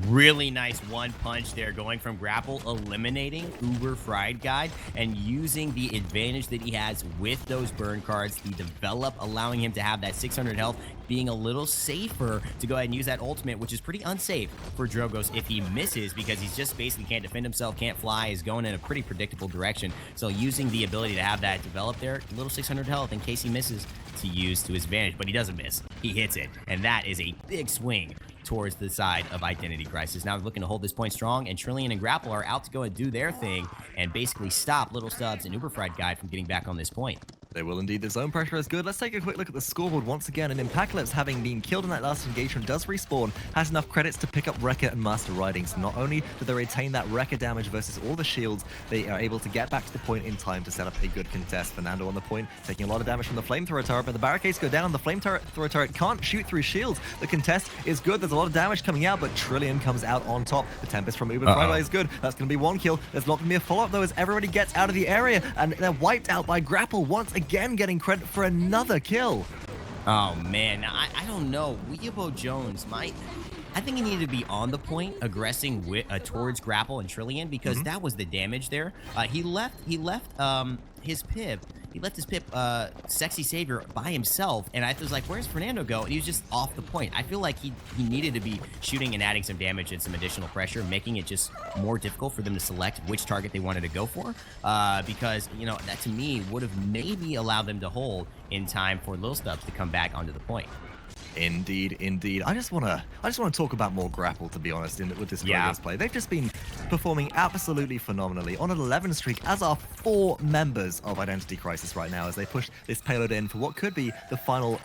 Speaker 2: Really nice one punch there, going from Grapple, eliminating UberFriedguy, and using the advantage that he has with those burn cards, the develop, allowing him to have that 600 health, being a little safer to go ahead and use that ultimate, which is pretty unsafe for Drogoz if he misses, because he's just basically can't defend himself, can't fly, is going in a pretty predictable direction. So using the ability to have that develop there, a little 600 health in case he misses, to use to his advantage, but he doesn't miss. He hits it, and that is a big swing towards the side of Identity Crisis. Now looking to hold this point strong, and Trillian and Grapple are out to go and do their thing and basically stop LilStubbs and UberFriedguy from getting back on this point.
Speaker 1: They will indeed. The zone pressure is good. Let's take a quick look at the scoreboard once again. And Impacalypse, having been killed in that last engagement, does respawn, has enough credits to pick up Wrecker and Master Riding. So not only do they retain that Wrecker damage versus all the shields, they are able to get back to the point in time to set up a good contest. Fernando on the point, taking a lot of damage from the flamethrower turret, but the barricades go down. The flamethrower turret can't shoot through shields. The contest is good. There's a lot of damage coming out, but Trillian comes out on top. The Tempest from UberFriedguy is good. That's going to be 1 kill. There's not going to be a follow-up, though, as everybody gets out of the area, and they're wiped out by Grapple, once again getting credit for another kill.
Speaker 2: Oh man, I don't know. WeeabooJones might. I think he needed to be on the point, aggressing towards Grapple and Trillian, because that was the damage there. He left his pip. He left his pip, SexySavior, by himself, and I was like, where's Fernando go? And he was just off the point. I feel like he needed to be shooting and adding some damage and some additional pressure, making it just more difficult for them to select which target they wanted to go for, because, you know, that to me would have maybe allowed them to hold in time for LilStubbs to come back onto the point.
Speaker 1: Indeed, indeed. I just want to talk about more Grapple, to be honest, with this Drogoz play. They've just been performing absolutely phenomenally on an 11 streak, as are 4 members of Identity Crisis right now, as they push this payload in for what could be the final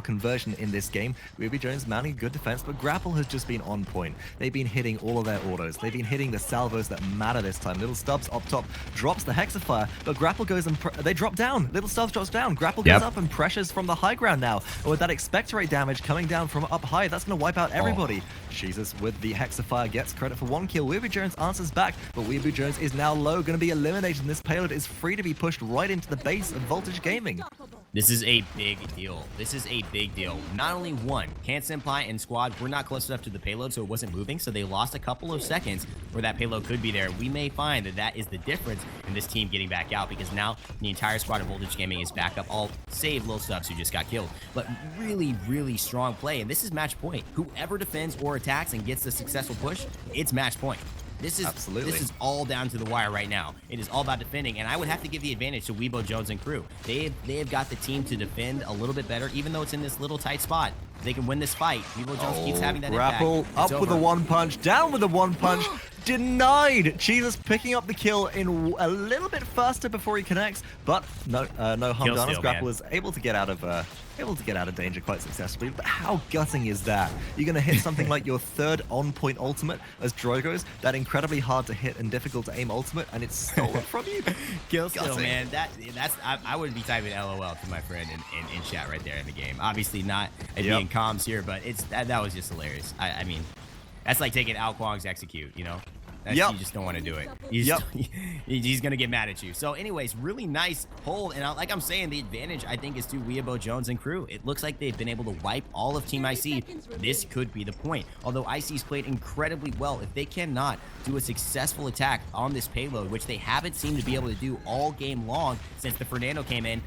Speaker 1: conversion in this game. WeeabooJones mounting good defense, but Grapple has just been on point. They've been hitting all of their autos. They've been hitting the salvos that matter this time. LilStubbs up top drops the Hexafire, but Grapple goes and they drop down. LilStubbs drops down. Grapple goes up and pressures from the high ground now. And with that expectorate damage coming down from up high, that's going to wipe out everybody. Chisus with the Hexafire gets credit for 1 kill. WeeabooJones answers back, but WeeabooJones is now low, going to be eliminated, and this payload is free to be pushed right into the base of Voltage Gaming.
Speaker 2: This is a big deal. This is a big deal. Not only one, KanSenpai and squad were not close enough to the payload, so it wasn't moving, so they lost a couple of seconds where that payload could be there. We may find that that is the difference in this team getting back out, because now the entire squad of Voltage Gaming is back up, all save LilStubbs, who just got killed. But really, really strong play, and this is match point. Whoever defends or attacks and gets the successful push, it's match point. This is all down to the wire right now. It is all about defending, and I would have to give the advantage to WeeabooJones and crew. They have got the team to defend a little bit better, even though it's in this little tight spot. They can win this fight. WeeabooJones keeps having that
Speaker 1: Grapple
Speaker 2: impact.
Speaker 1: up with a 1 punch, down with a 1 punch. denied. Chisus picking up the kill in a little bit faster before he connects, but no harm done as Grapple is able to get out of danger quite successfully. But how gutting is that? You're going to hit something like your third on-point ultimate as Drogo's, that incredibly hard to hit and difficult to aim ultimate, and it's stolen from you.
Speaker 2: Kill steal, man. I would be typing LOL to my friend in chat right there in the game. Obviously not being comms here, but that was just hilarious. I mean, that's like taking Ao Kwang's execute, you know? You just don't want to do it. He's going to get mad at you. So anyways, really nice hold. And like I'm saying, the advantage, I think, is to WeeabooJones and crew. It looks like they've been able to wipe all of Team IC. This could be the point. Although IC's played incredibly well, if they cannot do a successful attack on this payload, which they haven't seemed to be able to do all game long since the Fernando came in,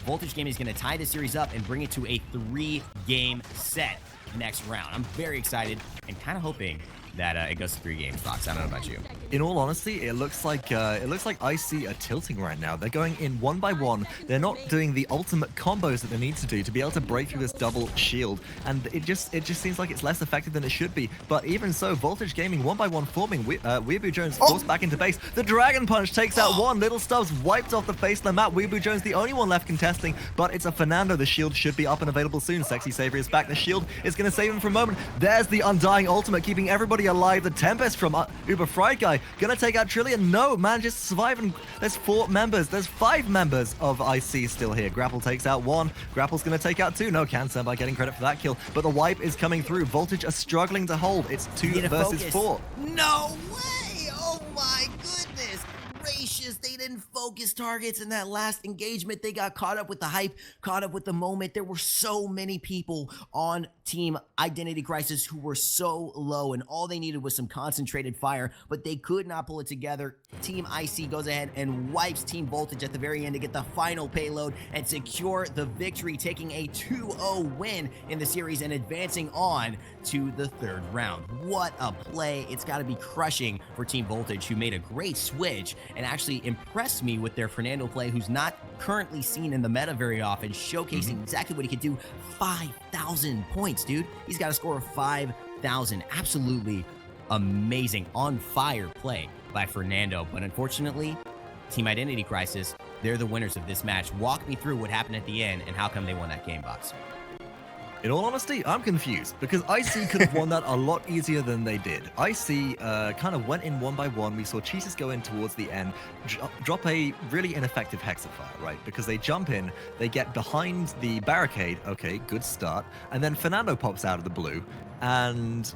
Speaker 2: Voltage Gaming is going to tie the series up and bring it to a 3-game set next round. I'm very excited and kind of hoping that it goes to 3 games. Fox, I don't know about you.
Speaker 1: In all honesty, it looks like IC are tilting right now. They're going in one by one. They're not doing the ultimate combos that they need to do to be able to break through this double shield, and it just seems like it's less effective than it should be. But even so, Voltage Gaming one by one forming. WeeabooJones forced back into base. The Dragon Punch takes out one. LilStubbs wiped off the face of the map. WeeabooJones the only one left contesting, but it's a Fernando. The shield should be up and available soon. SexySavior is back. The shield is going to save him for a moment. There's the Undying ultimate, keeping everybody alive. The Tempest from UberFriedguy gonna take out Trillion. No, man, just surviving. There's 4 members. There's 5 members of IC still here. Grapple takes out 1. Grapple's gonna take out 2. No, KanSenpai getting credit for that kill, but the wipe is coming through. Voltage are struggling to hold. It's 2 versus 4.
Speaker 2: No way! Oh my goodness! Gracious, they didn't focus targets in that last engagement. They got caught up with the hype, caught up with the moment. There were so many people on Team Identity Crisis who were so low, and all they needed was some concentrated fire, but they could not pull it together. Team IC goes ahead and wipes Team Voltage at the very end to get the final payload and secure the victory, taking a 2-0 win in the series and advancing on to the 3rd round. What a play. It's got to be crushing for Team Voltage, who made a great switch and actually impressed me with their Fernando play, who's not currently seen in the meta very often, showcasing exactly what he could do. 5,000 points, dude. He's got a score of 5,000. Absolutely amazing, on fire play by Fernando. But unfortunately, Team Identity Crisis, they're the winners of this match. Walk me through what happened at the end and how come they won that game, Box.
Speaker 1: In all honesty, I'm confused, because IC could have won that a lot easier than they did. IC kind of went in one by one. We saw Chisus go in towards the end, drop a really ineffective Hexafire, right? Because they jump in, they get behind the barricade, okay, good start, and then Fernando pops out of the blue, and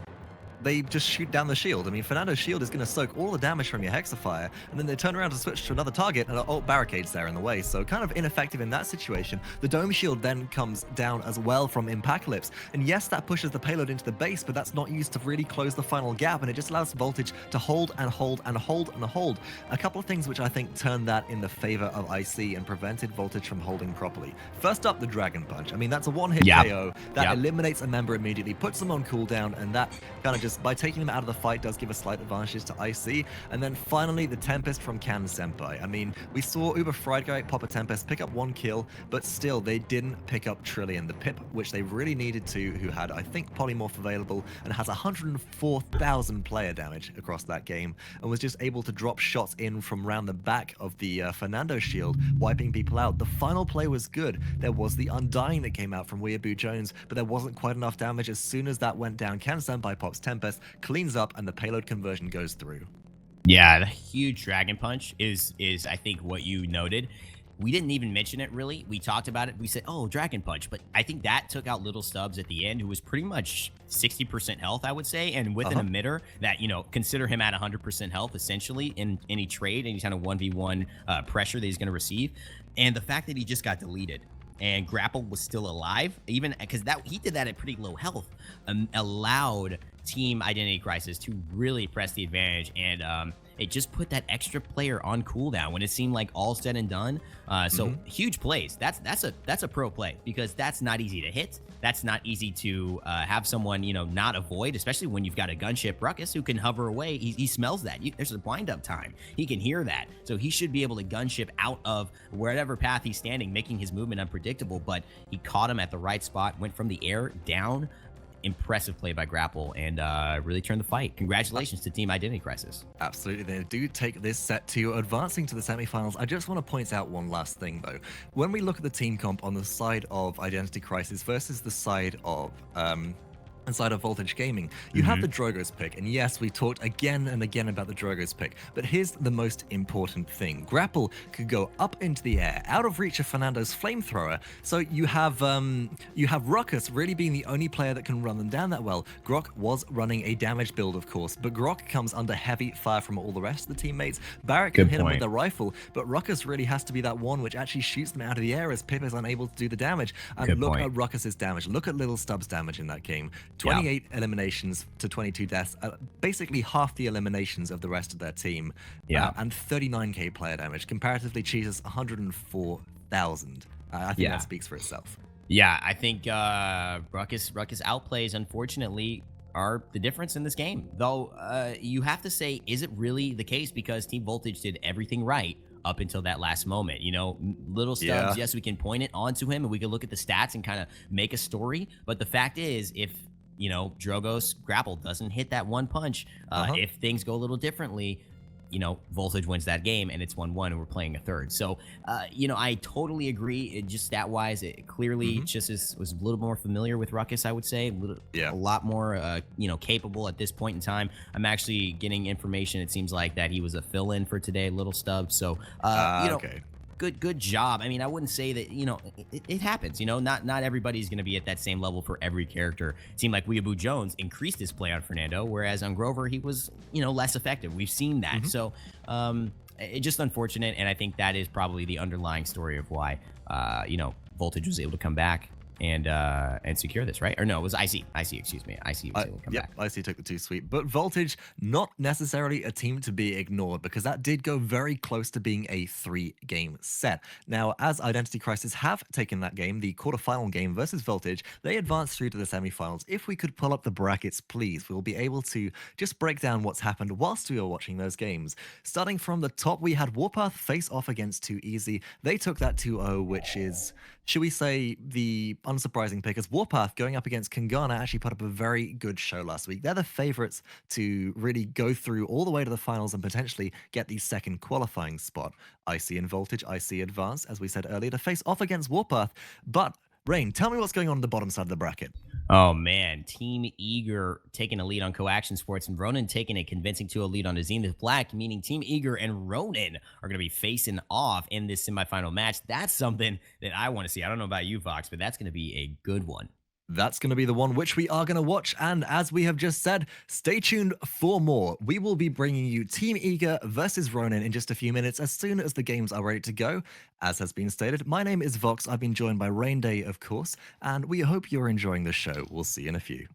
Speaker 1: they just shoot down the shield. I mean, Fernando's shield is going to soak all the damage from your Hexafire, and then they turn around to switch to another target, and barricade's there in the way, so kind of ineffective in that situation. The dome shield then comes down as well from Impacalypse, and yes, that pushes the payload into the base, but that's not used to really close the final gap, and it just allows Voltage to hold and hold and hold and hold. A couple of things which I think turned that in the favor of IC and prevented Voltage from holding properly. First up, the Dragon Punch. I mean, that's a one-hit KO that eliminates a member immediately, puts them on cooldown, and that kind of just, by taking them out of the fight, does give a slight advantage to IC. And then finally, the Tempest from KanSenpai. I mean, we saw UberFriedguy pop a Tempest, pick up 1 kill, but still, they didn't pick up Trillion, the pip which they really needed to, who had, I think, Polymorph available and has 104,000 player damage across that game, and was just able to drop shots in from around the back of the Fernando shield, wiping people out. The final play was good. There was the Undying that came out from WeeabooJones, but there wasn't quite enough damage. As soon as that went down, KanSenpai pops Tempest, cleans up, and the payload conversion goes through.
Speaker 2: Yeah, the huge Dragon Punch is I think what you noted. We didn't even mention it, really. We talked about it. We said, oh, Dragon Punch. But I think that took out LilStubbs at the end, who was pretty much 60% health, I would say. And with an emitter that, you know, consider him at 100% health, essentially, in any trade, any kind of 1v1 pressure that he's going to receive. And the fact that he just got deleted and Grapple was still alive, even because he did that at pretty low health, allowed Team Identity Crisis to really press the advantage, and it just put that extra player on cooldown when it seemed like all said and done. So huge plays. That's a pro play, because that's not easy to hit. That's not easy to have someone, you know, not avoid, especially when you've got a gunship Ruckus who can hover away. He smells that. There's a wind up time. He can hear that. So he should be able to gunship out of wherever path he's standing, making his movement unpredictable. But he caught him at the right spot, went from the air down. impressive play by Grapple and really turned the fight. Congratulations to Team Identity Crisis.
Speaker 1: Absolutely, they do take this set to advancing to the semifinals. I just want to point out one last thing, though. When we look at the team comp on the side of Identity Crisis versus the side of Voltage Gaming, you have the Drogo's pick, and yes, we talked again and again about the Drogo's pick, but here's the most important thing. Grapple could go up into the air, out of reach of Fernando's flamethrower, so you have Ruckus really being the only player that can run them down that well. Grok was running a damage build, of course, but Grok comes under heavy fire from all the rest of the teammates. Barrett can hit him with a rifle, but Ruckus really has to be that one which actually shoots them out of the air as Pip is unable to do the damage. And look at Ruckus's damage. Look at LilStubbs' damage in that game. 28 eliminations to 22 deaths, basically half the eliminations of the rest of their team, and 39k player damage. Comparatively, Chisus 104,000. I think that speaks for itself.
Speaker 2: Yeah, I think Ruckus outplays, unfortunately, are the difference in this game. Though you have to say, is it really the case? Because Team Voltage did everything right up until that last moment. You know, LilStubbs, yes, we can point it onto him and we can look at the stats and kind of make a story. But the fact is, if, you know, Drogo's Grapple doesn't hit that one punch, if things go a little differently, you know, Voltage wins that game and it's 1-1 and we're playing a third. So, you know, I totally agree. It just stat-wise, it clearly Chisus was a little more familiar with Ruckus, I would say. A lot more, you know, capable at this point in time. I'm actually getting information, it seems like, that he was a fill-in for today, LilStubbs. So, you know, good job. I mean, I wouldn't say that, you know, it happens, you know, not everybody's going to be at that same level for every character. It seemed like WeeabooJones increased his play on Fernando, whereas on Grover, he was, you know, less effective. We've seen that. So it's just unfortunate. And I think that is probably the underlying story of why, you know, Voltage was able to come back and secure this, right? Or no, it was IC, excuse me. IC was able to come back.
Speaker 1: IC took the 2 sweep, but Voltage, not necessarily a team to be ignored, because that did go very close to being a 3-game set. Now, as Identity Crisis have taken that game, the quarterfinal game versus Voltage, they advanced through to the semifinals. If we could pull up the brackets, please, we'll be able to just break down what's happened whilst we were watching those games. Starting from the top, we had Warpath face off against 2Easy. They took that 2-0, which is, should we say, the unsurprising pick, as Warpath going up against Kangana actually put up a very good show last week. They're the favorites to really go through all the way to the finals and potentially get the second qualifying spot. IC and Voltage, IC advance, as we said earlier, to face off against Warpath. But Rain, tell me what's going on the bottom side of the bracket.
Speaker 2: Oh, man. Team Eager taking a lead on Coaction Sports and Ronin taking a convincing 2-0 lead on Zenith Black, meaning Team Eager and Ronin are going to be facing off in this semifinal match. That's something that I want to see. I don't know about you, Vox, but that's going to be a good one.
Speaker 1: That's going to be the one which we are going to watch. And as we have just said, stay tuned for more. We will be bringing you Team Eager versus Ronin in just a few minutes as soon as the games are ready to go. As has been stated, my name is Vox. I've been joined by Rain Day, of course, and we hope you're enjoying the show. We'll see you in a few.